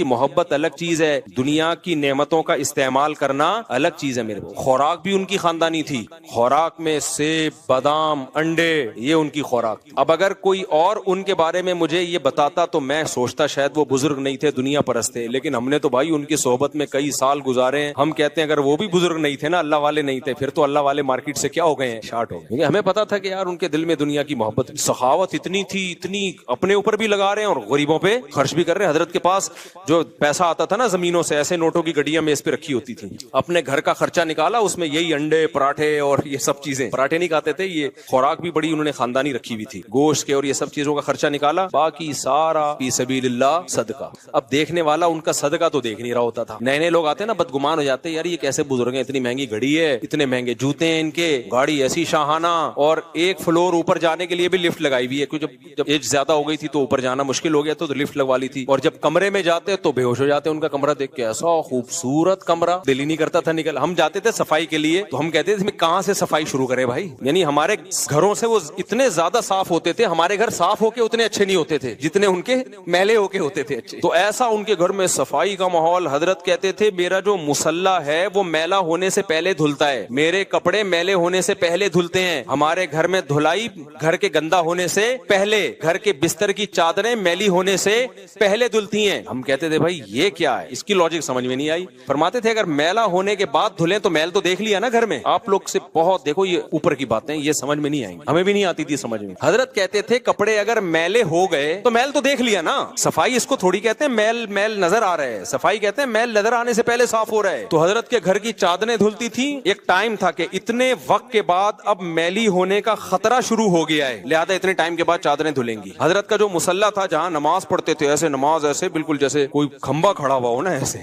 محبت الگ چیز ہے، دنیا کی نعمتوں کا استعمال کرنا الگ چیز ہے. میرے خوراک بھی ان کی خاندانی تھی. خوراک میں سیب، بادام، انڈے، یہ ان کی خوراک. اب اگر کوئی اور ان کے بارے میں مجھے یہ بتاتا تو میں سوچتا شاید وہ بزرگ نہیں تھے، دنیا پرست تھے. لیکن ہم نے تو بھائی ان کی صحبت میں کئی سال گزارے ہیں. ہم کہتے ہیں اگر وہ بھی بزرگ نہیں تھے نا، اللہ والے نہیں تھے، پھر تو اللہ والے مارکیٹ سے کیا ہو گئے ہیں، شارٹ ہو گئے. ہمیں پتا تھا کہ یار ان کے دل میں دنیا کی محبت، سخاوت اتنی تھی، اتنی اپنے اوپر بھی لگا رہے ہیں اور غریبوں پہ خرچ بھی کر رہے ہیں. حضرت کے پاس جو پیسہ آتا تھا نا زمینوں سے، ایسے نوٹوں کی گڈیاں میز پہ رکھی ہوتی تھی. اپنے گھر کا خرچہ نکالا، اس میں یہی انڈے، پراٹھے اور یہ سب چیزیں. پراٹھے نہیں کھاتے تھے، یہ خوراک بھی بڑی انہوں نے خاندانی رکھی ہوئی تھی، گوشت کے اور یہ سب چیزوں کا خرچہ نکالا. باقی سارا فی سبیل اللہ صدقہ. اب دیکھنے والا ان کا صدقہ تو دیکھ نہیں رہا ہوتا تھا. نئے نئے لوگ آتے نا بدگمان ہو جاتے، یار یہ کیسے بزرگ ہیں، اتنی مہنگی گھڑی ہے، اتنے مہنگے جوتے ہیں ان کے، گاڑی ایسی شاہانہ، اور ایک فلور اوپر جانے کے لیے بھی لفٹ لگائی ہوئی ہے. کیونکہ جب ایج زیادہ ہو گئی تھی تو اوپر جانا مشکل ہو گیا تو لفٹ لگوا لی تھی. اور جب کمرے میں جاتے تو بے ہوش ہو جاتے. ان کا کمرہ دیکھ کے ایسا خوبصورت کمرہ، دل ہی نہیں کرتا تھا نکل. ہم جاتے تھے صفائی کے لیے تو ہم کہتے تھے کہاں سے صفائی شروع کرے بھائی. یعنی ہمارے گھروں سے وہ اتنے زیادہ صاف ہوتے تھے، ہمارے گھر صاف ہو کے اتنے اچھے نہیں ہوتے تھے جتنے ان کے میلے ہو کے ہوتے تھے اچھے. تو ایسا ان کے گھر میں صفائی کا ماحول. حضرت کہتے تھے میرا جو مصلی ہے وہ میلا ہونے سے پہلے دھلتا ہے، میرے کپڑے میلے ہونے سے پہلے دھلتے ہیں. ہمارے گھر میں دھلائی گھر کے گندا ہونے سے پہلے، گھر کے بستر کی چادریں میلی ہونے سے پہلے دھلتی ہیں. ہم کہتے تھے بھائی یہ کیا ہے، اس کی لاجک سمجھ میں نہیں آئی. فرماتے تھے اگر میلا ہونے کے بعد دھلیں تو میل تو دیکھ لیا نا گھر میں. آپ لوگ سے بہت دیکھو یہ اوپر کی باتیں، یہ سمجھ میں نہیں آئیں گی، ہمیں بھی نہیں آتی تھی سمجھ میں. حضرت کہتے تھے کپڑے اگر میلے ہو گئے تو میل تو دیکھ لیا نا. صفائی اس کو تھوڑی کہتے ہیں میل میل نظر آ رہا ہے، صفائی کہتے ہیں میل نظر آنے سے پہلے صاف ہو رہا ہے. تو حضرت کے گھر کی چادریں دھلتی تھی. ایک ٹائم تھا کہ اتنے وقت کے بعد اب میلی ہونے کا خطرہ شروع ہو گیا ہے، لہذا اتنے ٹائم کے بعد چادریں دھلیں گی. حضرت کا جو مصلی تھا جہاں نماز پڑھتے تھے، ایسے نماز ایسے بالکل جیسے کوئی کھمبا کھڑا ہوا ہو نا، ایسے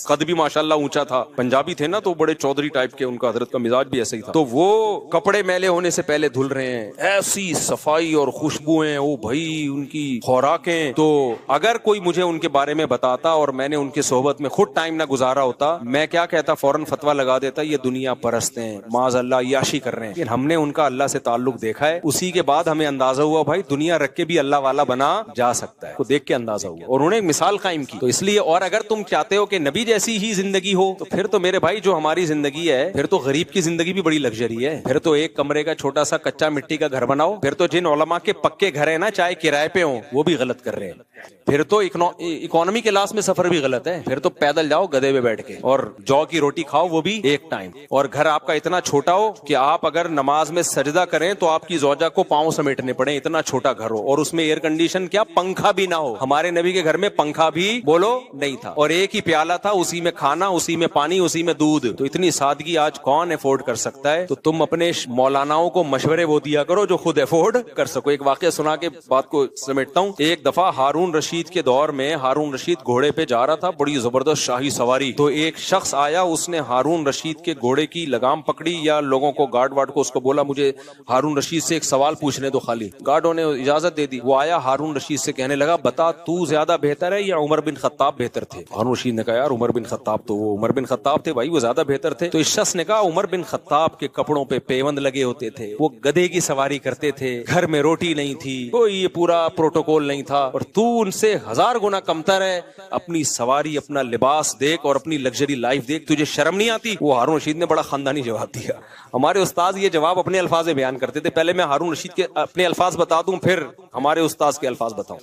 قد بھی ماشاءاللہ اونچا تھا. پنجابی تھے نا تو بڑے چودھری ٹائپ کے، ان کا حضرت کا مزاج بھی ایسے ہی تھا. تو وہ کپڑے میلے ہونے سے پہلے دھل رہے ہیں، ایسی صفائی اور خوشبوئیں، او بھائی ان کی خوراکیں. تو اگر کوئی مجھے ان کے بارے میں بتاتا اور میں نے ان کی صحبت میں خود ٹائم نہ گزارا ہوتا، میں کیا کہتا، فوراً فتویٰ لگا دیتا یہ دنیا پرست ہیں، معاذ اللہ عیاشی کر رہے ہیں. لیکن ہم نے ان کا اللہ سے تعلق دیکھا ہے، اسی کے بعد ہمیں اندازہ ہوا بھائی دنیا رکھ کے بھی اللہ والا بنا جا سکتا ہے. کو دیکھ کے اندازہ ہوا اور انہوں نے ایک مثال قائم کی. تو اس لیے اور اگر تم چاہتے ہو کہ نبی جیسی ہی زندگی ہو تو پھر تو میرے بھائی جو ہماری زندگی ہے، پھر تو غریب کی زندگی بھی بڑی لگژری ہے. پھر تو ایک کمرے کا چھوٹا سا کچا مٹی کا گھر بناؤ. پھر تو جن علماء کے پکے گھر ہیں نا، چاہے کرائے پہ ہوں، وہ بھی غلط کر رہے ہیں. پھر تو اکانومی کلاس میں سفر بھی غلط ہے. پھر تو پیدل جاؤ گدھے پہ بیٹھ کے، اور جو کی روٹی کھاؤ وہ بھی ایک ٹائم. اور گھر آپ کا اتنا چھوٹا ہو کہ آپ اگر نماز میں سجدہ کریں تو آپ کی زوجہ کو پاؤں سمیٹنے پڑے، اتنا چھوٹا گھر ہو، اور اس میں ایئر کنڈیشن کیا پنکھا بھی نہ ہو. ہمارے نبی کے گھر میں پنکھا بھی بولو نہیں تھا، اور ایک ہی پیالہ تھا، اسی میں کھانا، اسی میں پانی، اسی میں دودھ. تو اتنی سادگی آج کون افورڈ کر سکتا ہے؟ تو تم اپنے مولاناؤں کو مشورے وہ دیا کرو جو خود افورڈ کر سکو. ایک واقعہ سنا کے بات کو سمیٹتا ہوں. ایک دفعہ ہارون رشید کے دور میں ہارون رشید گھوڑے پہ جا رہا تھا، بڑی زبردست شاہی سواری. تو ایک شخص آیا، اس نے ہارون رشید کے گھوڑے کی لگام پکڑی، یا لوگوں کو گارڈ وارڈ کو اس کو بولا مجھے ہارون رشید سے ایک سوال پوچھنے دو خالی. گارڈوں نے اجازت دے دی. وہ آیا ہارون رشید سے کہنے لگا بتا تو زیادہ بہتر ہے یا عمر بن خطاب بہتر تھے؟ ہارون رشید نے کہا یار عمر بن خطاب تو وہ عمر بن خطاب تھے بھائی، وہ زیادہ بہتر تھے. تو اس شخص نے کہا عمر بن خطاب کے کپڑوں پہ پیوند لگے ہوتے تھے، وہ گدھے کی سواری کرتے تھے، گھر میں روٹی نہیں تھی، کوئی یہ پورا پروٹوکول نہیں تھا، اور تو ان سے 1000 گنا کمتر ہے. اپنی سواری، اپنا لباس دیکھ اور اپنی لگژری لائف دیکھ، تجھے شرم نہیں آتی؟ وہ ہارون رشید نے بڑا خاندانی جواب دیا. ہمارے استاد یہ جواب اپنے الفاظ میں بیان کرتے تھے. پہلے میں ہارون رشید کے اپنے الفاظ بتا دوں، پھر ہمارے استاد کے الفاظ بتاؤں.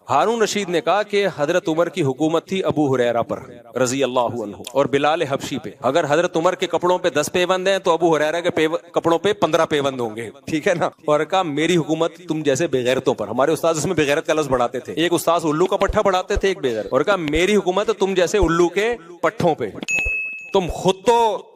ہارون رشید نے کہا کہ حضرت عمر کی حکومت تھی ابو ہریرہ پر رضی اللہ عنہ اور بلال حبشی پہ. اگر حضرت عمر کے کپڑوں پہ 10 پیوند ہیں تو ابو ہریرہ کے کپڑوں پہ 15 پیوند ہوں گے، ٹھیک ہے نا. اور کہا میری حکومت تم جیسے بغیرتوں پر. ہمارے استاد اس میں بغیرت کا لفظ بڑھاتے تھے. ایک استاد الو کا پٹھا بڑھاتے تھے، ایک بغیر. اور کہا میری حکومت تم جیسے الو کے پٹھوں پہ. تم خود تو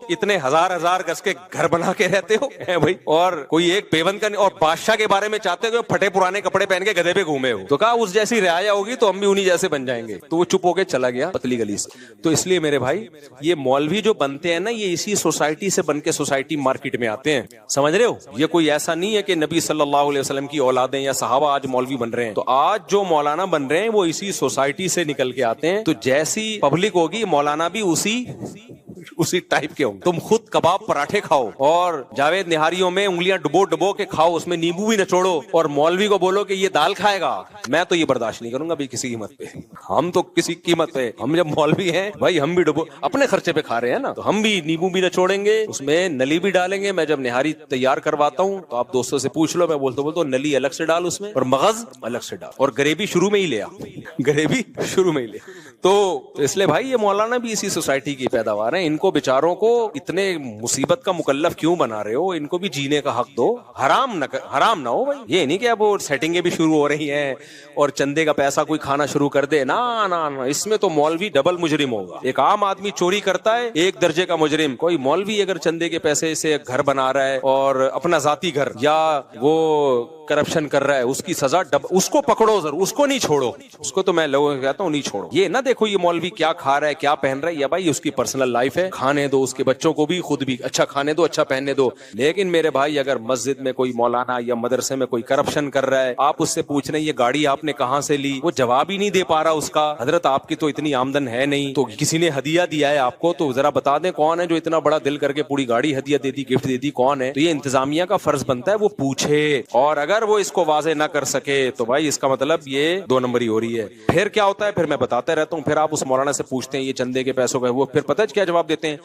اتنے ہزار ہزار گز کے گھر بنا کے رہتے ہو بھائی, اور کوئی ایک پیون کا, اور بادشاہ کے بارے میں چاہتے ہو کہ پھٹے پرانے کپڑے پہن کے گدھے پہ گھومے ہو. تو کہا اس جیسی رعایا ہوگی تو ہم بھی انہی جیسے بن جائیں گے. تو وہ چپ ہو کے چلا گیا پتلی گلی سے. تو اس لیے میرے بھائی یہ مولوی جو بنتے ہیں نا, یہ اسی سوسائٹی سے بن کے سوسائٹی مارکیٹ میں آتے ہیں, سمجھ رہے ہو. یہ کوئی ایسا نہیں ہے کہ نبی صلی اللہ علیہ وسلم کی اولادیں یا صحابہ آج مولوی بن رہے ہیں. تو آج جو مولانا بن رہے ہیں وہ اسی سوسائٹی سے نکل کے آتے ہیں. تو جیسی پبلک ہوگی مولانا بھی اسی ٹائپ کے ہوں. تم خود کباب پراٹھے کھاؤ اور جاوید نہاریوں میں انگلیاں ڈبو ڈبو کے کھاؤ, اس میں نیمبو بھی نچوڑو, اور مولوی کو بولو کہ یہ دال کھائے گا, میں تو یہ برداشت نہیں کروں گا بھی کسی قیمت پہ. ہم تو کسی قیمت پہ, ہم جب مولوی ہیں بھائی ہم بھی ڈبو اپنے خرچے پہ کھا رہے ہیں نا, تو ہم بھی نیمبو بھی نچوڑیں گے, اس میں نلی بھی ڈالیں گے. میں جب نہاری تیار کرواتا ہوں تو آپ دوستوں سے پوچھ لو, میں بولتا ہوں نلی الگ سے ڈال اس میں, اور مغز الگ سے ڈال, اور گریوی شروع میں ہی لیا, گریوی شروع میں ہی لیا. تو اس لیے بھائی یہ مولانا بھی اسی سوسائٹی کی پیداوار ہیں. ان کو بیچاروں کو اتنے مصیبت کا مکلف کیوں بنا رہے ہو؟ ان کو بھی جینے کا حق دو, حرام نہ ہو بھائی. یہ نہیں کہ اب وہ سیٹنگیں بھی شروع ہو رہی ہیں اور چندے کا پیسہ کوئی کھانا شروع کر دے. نا اس میں تو مولوی ڈبل مجرم ہوگا. ایک عام آدمی چوری کرتا ہے ایک درجے کا مجرم, کوئی مولوی اگر چندے کے پیسے سے گھر بنا رہا ہے اور اپنا ذاتی گھر, یا وہ کرپشن کر رہا ہے, اس کی سزا اس کو پکڑو ضرور, اس کو نہیں چھوڑو. اس کو تو میں لوگوں کو کہتا ہوں نہیں چھوڑو. یہ نہ دیکھو یہ مولوی کیا کھا رہا ہے کیا پہن رہا ہے, یا بھائی اس کی پرسنل لائف ہے, کھانے دو, اس کے بچوں کو بھی خود بھی اچھا کھانے دو, اچھا پہننے دو. لیکن میرے بھائی اگر مسجد میں کوئی مولانا یا مدرسے میں کوئی کرپشن کر رہا ہے, آپ اس سے پوچھ رہے ہیں یہ گاڑی آپ نے کہاں سے لی, وہ جواب ہی نہیں دے پا رہا اس کا. حضرت آپ کی تو اتنی آمدن ہے نہیں, تو کسی نے ہدیہ دیا ہے آپ کو, تو ذرا بتا دیں کون ہے جو اتنا بڑا دل کر کے پوری گاڑی ہدیہ دے دی, گفٹ دے دی, کون ہے؟ تو یہ انتظامیہ کا فرض بنتا ہے وہ پوچھے, اور اگر وہ اس کو واضح نہ کر سکے تو بھائی اس کا مطلب یہ 2 نمبری ہو رہی ہے. پھر کیا ہوتا ہے, پھر میں بتاتا رہتا ہوں, پھر آپ اس مولانا سے پوچھتے ہیں یہ چندے کے پیسوں کا, وہ پھر پتہ ہے کیا جواب دیتے ہیں؟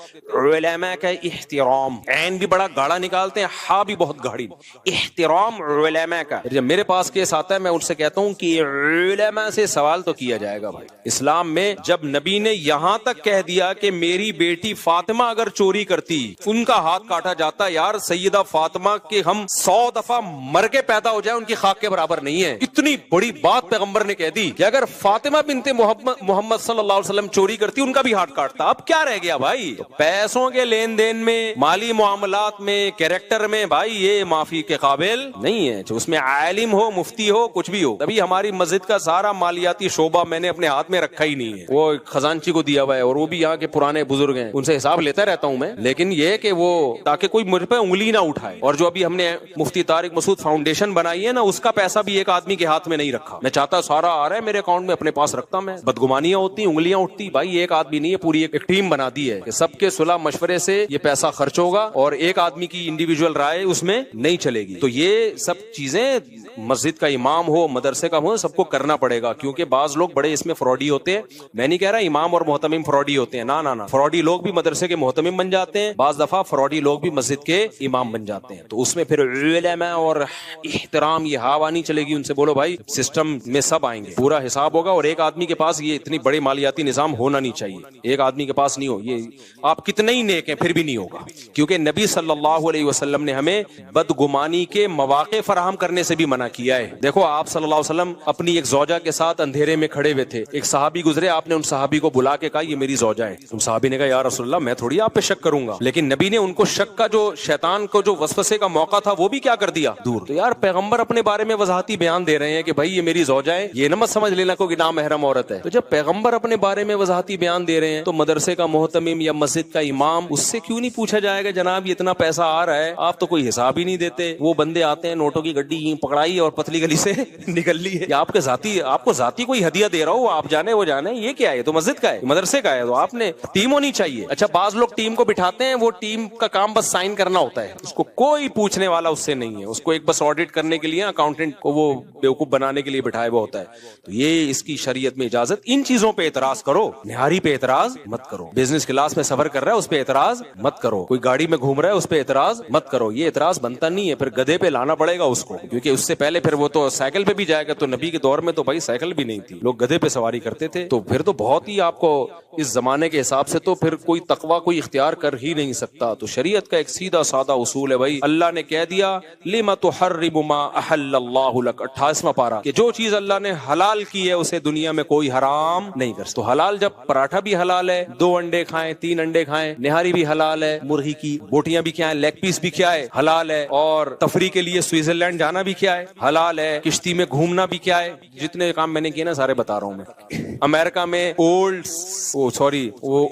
علماء کا احترام, عین بھی بڑا گاڑا نکالتے ہیں, ہاں بھی بہت گاڑی, احترام علماء کا. جب میرے پاس کیس آتا ہے میں ان سے کہتا ہوں کہ علماء سے سوال تو کیا جائے گا بھائی. اسلام میں جب نبی نے یہاں تک کہہ دیا کہ میری بیٹی فاطمہ اگر چوری کرتی ان کا ہاتھ کاٹا جاتا, یار سیدہ فاطمہ کے ہم 100 دفعہ مر کے پیدا ہو جائے ان کی خاک کے برابر نہیں ہے. اتنی بڑی بات پیغمبر نے کہہ دی کہ اگر فاطمہ بنت محمد صلی اللہ علیہ وسلم چوری کرتی ان کا بھی ہاتھ کاٹتا. اب کیا رہ گیا بھائی؟ پیسوں کے لین دین میں, مالی معاملات میں, کیریکٹر میں, بھائی یہ معافی کے قابل نہیں ہے. اس میں عالم ہو, مفتی ہو, کچھ بھی ہو. تبھی ہماری مسجد کا سارا مالیاتی شعبہ میں نے اپنے ہاتھ میں رکھا ہی نہیں ہے, وہ خزانچی کو دیا ہوا ہے, اور وہ بھی یہاں کے پرانے بزرگ ہیں, ان سے حساب لیتا رہتا ہوں میں. لیکن یہ کہ وہ تاکہ کوئی مجھ پہ انگلی نہ اٹھائے. اور جو ابھی ہم نے مفتی طارق مسعود فاؤنڈیشن بنائی ہے نا, اس کا پیسہ بھی ایک آدمی کے ہاتھ میں نہیں رکھا. میں چاہتا سارا آ رہا ہے میرے اکاؤنٹ میں, اپنے پاس رکھتا میں. بدگمانیاں ہوتی, انگلیاں اٹھتی, بھائی ایک آدمی نہیں ہے, پوری ایک ٹیم بنا دی ہے کہ سب کے صلح مشورے سے یہ پیسہ خرچ ہوگا, اور ایک آدمی کی انڈیویجول رائے اس میں نہیں چلے گی. تو یہ سب چیزیں مسجد کا امام ہو, مدرسے کا ہو, سب کو کرنا پڑے گا, کیونکہ بعض لوگ بڑے اس میں فراڈی ہوتے ہیں. میں نہیں کہہ رہا امام اور محتمم فراڈی ہوتے ہیں, نا, فراڈی لوگ بھی مدرسے کے محتمم بن جاتے ہیں, بعض دفعہ فراڈی لوگ بھی مسجد کے امام بن جاتے ہیں. تو اس میں پھر علماء اور احترام یہ ہوا نہیں چلے گی. ان سے بولو بھائی سسٹم میں سب آئیں گے, پورا حساب ہوگا, اور ایک آدمی کے پاس یہ اتنی بڑے مالیاتی نظام ہونا نہیں چاہیے. ایک آدمی کے پاس نہیں ہو, یہ آپ کتنے ہی نیک ہیں پھر بھی نہیں ہوگا, کیونکہ نبی صلی اللہ علیہ وسلم نے ہمیں بدگمانی کے مواقع فراہم کرنے سے بھی منع کیا ہے. دیکھو آپ صلی اللہ علیہ وسلم اپنی ایک زوجہ کے ساتھ اندھیرے میں کھڑے ہوئے تھے, ایک صحابی گزرے, آپ نے ان صحابی کو بلا کے کہا یہ میری زوجہ ہے. ان صحابی نے کہا یا رسول اللہ میں تھوڑی آپ پہ شک کروں گا, لیکن نبی نے ان کو شک کا جو شیطان کو جو وسوسے کا موقع تھا وہ بھی کیا کر دیا, دور. تو یار پیغمبر اپنے بارے میں وضاحتی بیان دے رہے ہیں کہ بھائی یہ میری زوجہ ہے, یہ نہ مت سمجھ لینا کوئی نامحرم عورت ہے. تو جب پیغمبر اپنے بارے میں وضاحتی بیان دے رہے ہیں تو مدرسے کا محتمم یا مسجد کا امام, اس سے کیوں نہیں پوچھا جائے گا جناب یہ اتنا پیسہ آ رہا ہے, آپ تو کوئی حساب ہی نہیں دیتے. وہ بندے آتے ہیں نوٹوں کی گڈی پکڑائی اور پتلی گلی سے نکل لی ہے, آپ کو ذاتی کوئی ہدیہ دے رہا ہو, آپ جانے وہ جانے, یہ کیا ہے؟ تو مسجد کا ہے, مدرسے کا ہے, تو آپ نے ٹیم ہونی چاہیے. اچھا بعض لوگ ٹیم کو بٹھاتے ہیں, وہ ٹیم کا کام بس سائن کرنا ہوتا ہے, اس کو کوئی پوچھنے والا اس سے نہیں ہے, اس کو ایک بس آڈٹ کرنے کے لیے اکاؤنٹنٹ کو وہ بیوقوف بنانے کے لیے بٹھائے ہوا ہوتا ہے. تو یہ اس کی شریعت میں اجازت. ان چیزوں پہ اعتراض کرو, نہاری پہ اعتراض مت کرو, بزنس کلاس میں سفر کر رہا ہے اس پہ اعتراض مت کرو, کوئی گاڑی میں گھوم رہا ہے اس پہ اعتراض مت کرو. یہ اعتراض بنتا نہیں ہے, پھر گدھے پہ لانا پڑے گا اس کو, کیونکہ اس سے پہلے پھر وہ تو سائیکل پہ بھی جائے گا, تو نبی کے دور میں تو بھائی سائیکل بھی نہیں تھی, لوگ گدھے پہ سواری کرتے تھے, تو پھر تو بہت ہی آپ کو اس زمانے کے حساب سے تو پھر کوئی تقوی کوئی اختیار کر ہی نہیں سکتا. تو شریعت کا ایک سیدھا سادہ اصول ہے بھائی, اللہ نے کہہ دیا لما تحرم ما احل اللہ لک, 28واں پارہ, کہ جو چیز اللہ نے حلال کی ہے اسے دنیا میں کوئی حرام نہیں کر سکتا. تو حلال جب پراٹھا بھی حلال ہے, 2 انڈے کھائیں 3 انڈے کھائیں, نہاری بھی حلال ہے, مرغی کی بوٹیاں بھی کیا ہے, لیگ پیس بھی کیا ہے, حلال ہے, اور تفریح کے لیے سوئٹزرلینڈ جانا بھی کیا ہے, حلال ہے, کشتی میں گھومنا بھی کیا ہے, جتنے کام میں نے کیے نا سارے بتا رہا ہوں میں. امریکہ میں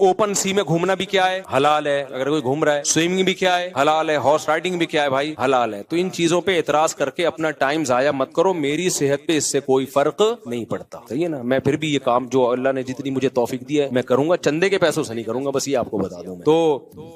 اوپن سی میں گھومنا بھی کیا ہے, حلال ہے, اگر کوئی گھوم رہا ہے. سوئمنگ بھی کیا ہے, حلال ہے. ہارس رائڈنگ بھی کیا ہے بھائی, حلال ہے. تو ان چیزوں پہ اعتراض کر کے اپنا ٹائم ضائع مت کرو, میری صحت پہ اس سے کوئی فرق نہیں پڑتا, صحیح ہے نا. میں پھر بھی یہ کام جو اللہ نے جتنی مجھے توفیق دی ہے میں کروں گا, چندے کے پیسوں سے نہیں کروں گا, بس یہ آپ کو بتا دوں میں.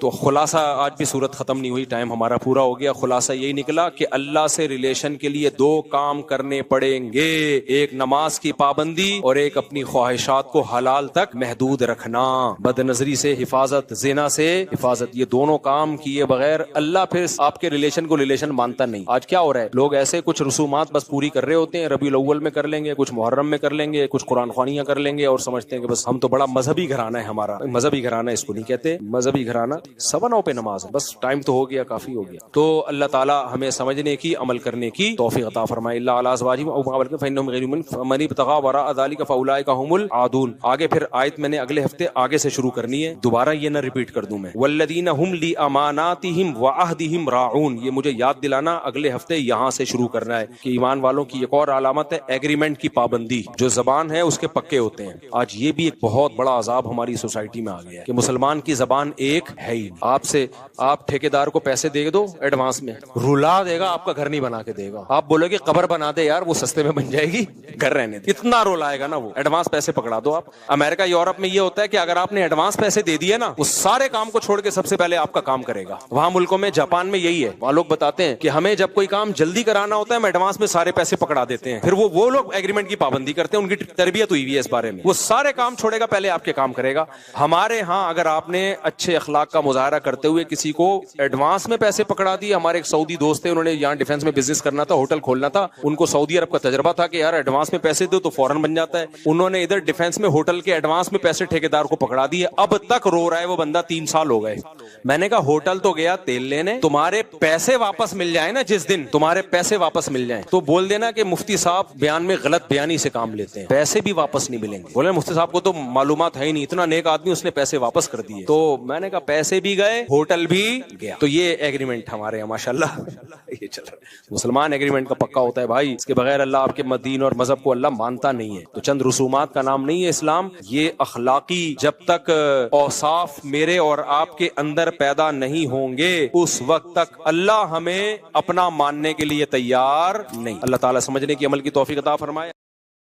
تو خلاصہ, آج بھی صورت ختم نہیں ہوئی, ٹائم ہمارا پورا ہو گیا. خلاصہ یہی نکلا کہ اللہ سے ریلیشن کے لیے 2 کام کرنے پڑیں گے, ایک نماز کی پابندی اور ایک اپنی خواہشات کو حلال تک محدود رکھنا, بد نظری سے حفاظت, زنا سے حفاظت. یہ دونوں کام کیے بغیر اللہ پھر آپ کے ریلیشن کو ریلیشن مانتا نہیں. آج کیا ہو رہا ہے, لوگ ایسے کچھ رسومات بس پوری کر رہے ہوتے ہیں, ربیع الاول میں کر لیں گے, کچھ محرم میں کر لیں گے, کچھ قرآن خوانیاں کر لیں گے, اور سمجھتے ہیں کہ بس ہم تو بڑا مذہبی گھرانہ ہے ہمارا. مذہبی گھرانہ اس کو نہیں کہتے, مذہبی گھرانہ 9:15 پہ نماز ہے, بس ٹائم تو ہو گیا, کافی ہو گیا. تو اللہ تعالی ہمیں سمجھنے کی, عمل کرنے کی توفیق عطا فرمائے. اللہ علی ازواجہم او ما ملکت فانہم غیر مؤمنون من ابتغى وراء ذلك فاولئک هم العادون. آگے پھر آیت میں نے اگلے ہفتے آگے سے شروع کرنی ہے, دوبارہ یہ نہ ریپیٹ کر دوں میں. والذین هم لاماناتہم وعہدہم راعون, یہ مجھے یاد دلانا, اگلے ہفتے یہاں سے شروع کرنا ہے کہ ایمان والوں کی ایک اور علامت ہے ایگریمنٹ کی پابندی. جو زبان ہے اس کے پکے ہوتے ہیں. آج یہ بھی ایک بہت بڑا عذاب ہماری سوسائٹی میں آ گیا ہے کہ مسلمان کی زبان ایک ہے ہی. آپ ٹھیکیدار کو پیسے دے دو ایڈوانس میں, رلا دے گا, آپ کا گھر نہیں بنا کے دے گا. آپ بولو گے قبر بنا دے یار, وہ سستے میں بن جائے گی, گھر رہنے دے, اتنا رولائے گا نا وہ, ایڈوانس پیسے پکڑا دو آپ. امریکہ یورپ میں یہ ہوتا ہے کہ اگر آپ نے ایڈوانس پیسے دے دیے نا, وہ سارے کام کو چھوڑ کے سب سے پہلے آپ کا کام کرے گا. وہاں ملکوں میں, جاپان میں یہی ہے, وہاں لوگ بتاتے ہیں کہ ہمیں جب کوئی کام جلدی کرانا ہوتا ہے ہم ایڈوانس میں سارے پیسے پکڑا دیتے ہیں, پھر وہ لوگ ایگریمنٹ کی پابندی کرتے ہیں, ان کی تربیت ہوئی ہے اس بارے میں, وہ سارے کام چھوڑے گا پہلے آپ کے کام کرے گا. ہمارے ہاں اگر آپ نے اچھے اخلاق کا مظاہرہ کرتے ہوئے کسی کو ایڈوانس میں پیسے پکڑا دیے, ہمارے ایک سعودی دوست تھے, انہوں نے یہاں ڈیفنس میں بزنس کرنا تھا, ہوٹل کھولنا تھا, ان کو سعودی عرب کا تجربہ تھا کہ یار ایڈوانس میں پیسے دو تو فوراً بن جاتا ہے. انہوں نے ادھر ڈیفنس میں ہوٹل کے ایڈوانس میں پیسے ٹھیکیدار کو پکڑا دیے, اب تک رو رہا ہے وہ بندہ, 3 سال ہو گئے. میں نے کہا ہوٹل تو گیا تیل لینے, تمہارے پیسے واپس مل جائیں نا, جس دن تمہارے پیسے واپس مل جائیں تو بول دینا کہ مفتی صاحب بیان میں غلط بیانی سے کام لیتے ہیں, پیسے بھی واپس نہیں ملیں گے. بولے مفتی صاحب کو تو معلومات ہے ہی نہیں, اتنا نیک آدمی, اس نے پیسے واپس کر دیے. تو میں نے کہا پیسے بھی گئے, ہوٹل بھی گیا. تو یہ ایگریمنٹ ہمارے یہاں ماشاءاللہ یہ چل رہا ہے. مسلمان ایگریمنٹ کا پکا ہوتا ہے بھائی, اس کے بغیر اللہ آپ کے دین اور مذہب کو اللہ مانتا نہیں ہے. تو چند رسومات کا نام نہیں ہے اسلام, یہ اخلاقی جب تک اوصاف میرے اور آپ کے اندر پیدا نہیں ہوں گے اس وقت تک اللہ ہمیں اپنا ماننے کے لیے تیار نہیں. اللہ تعالیٰ سمجھنے کی, عمل کی توفیق عطا فرمائے.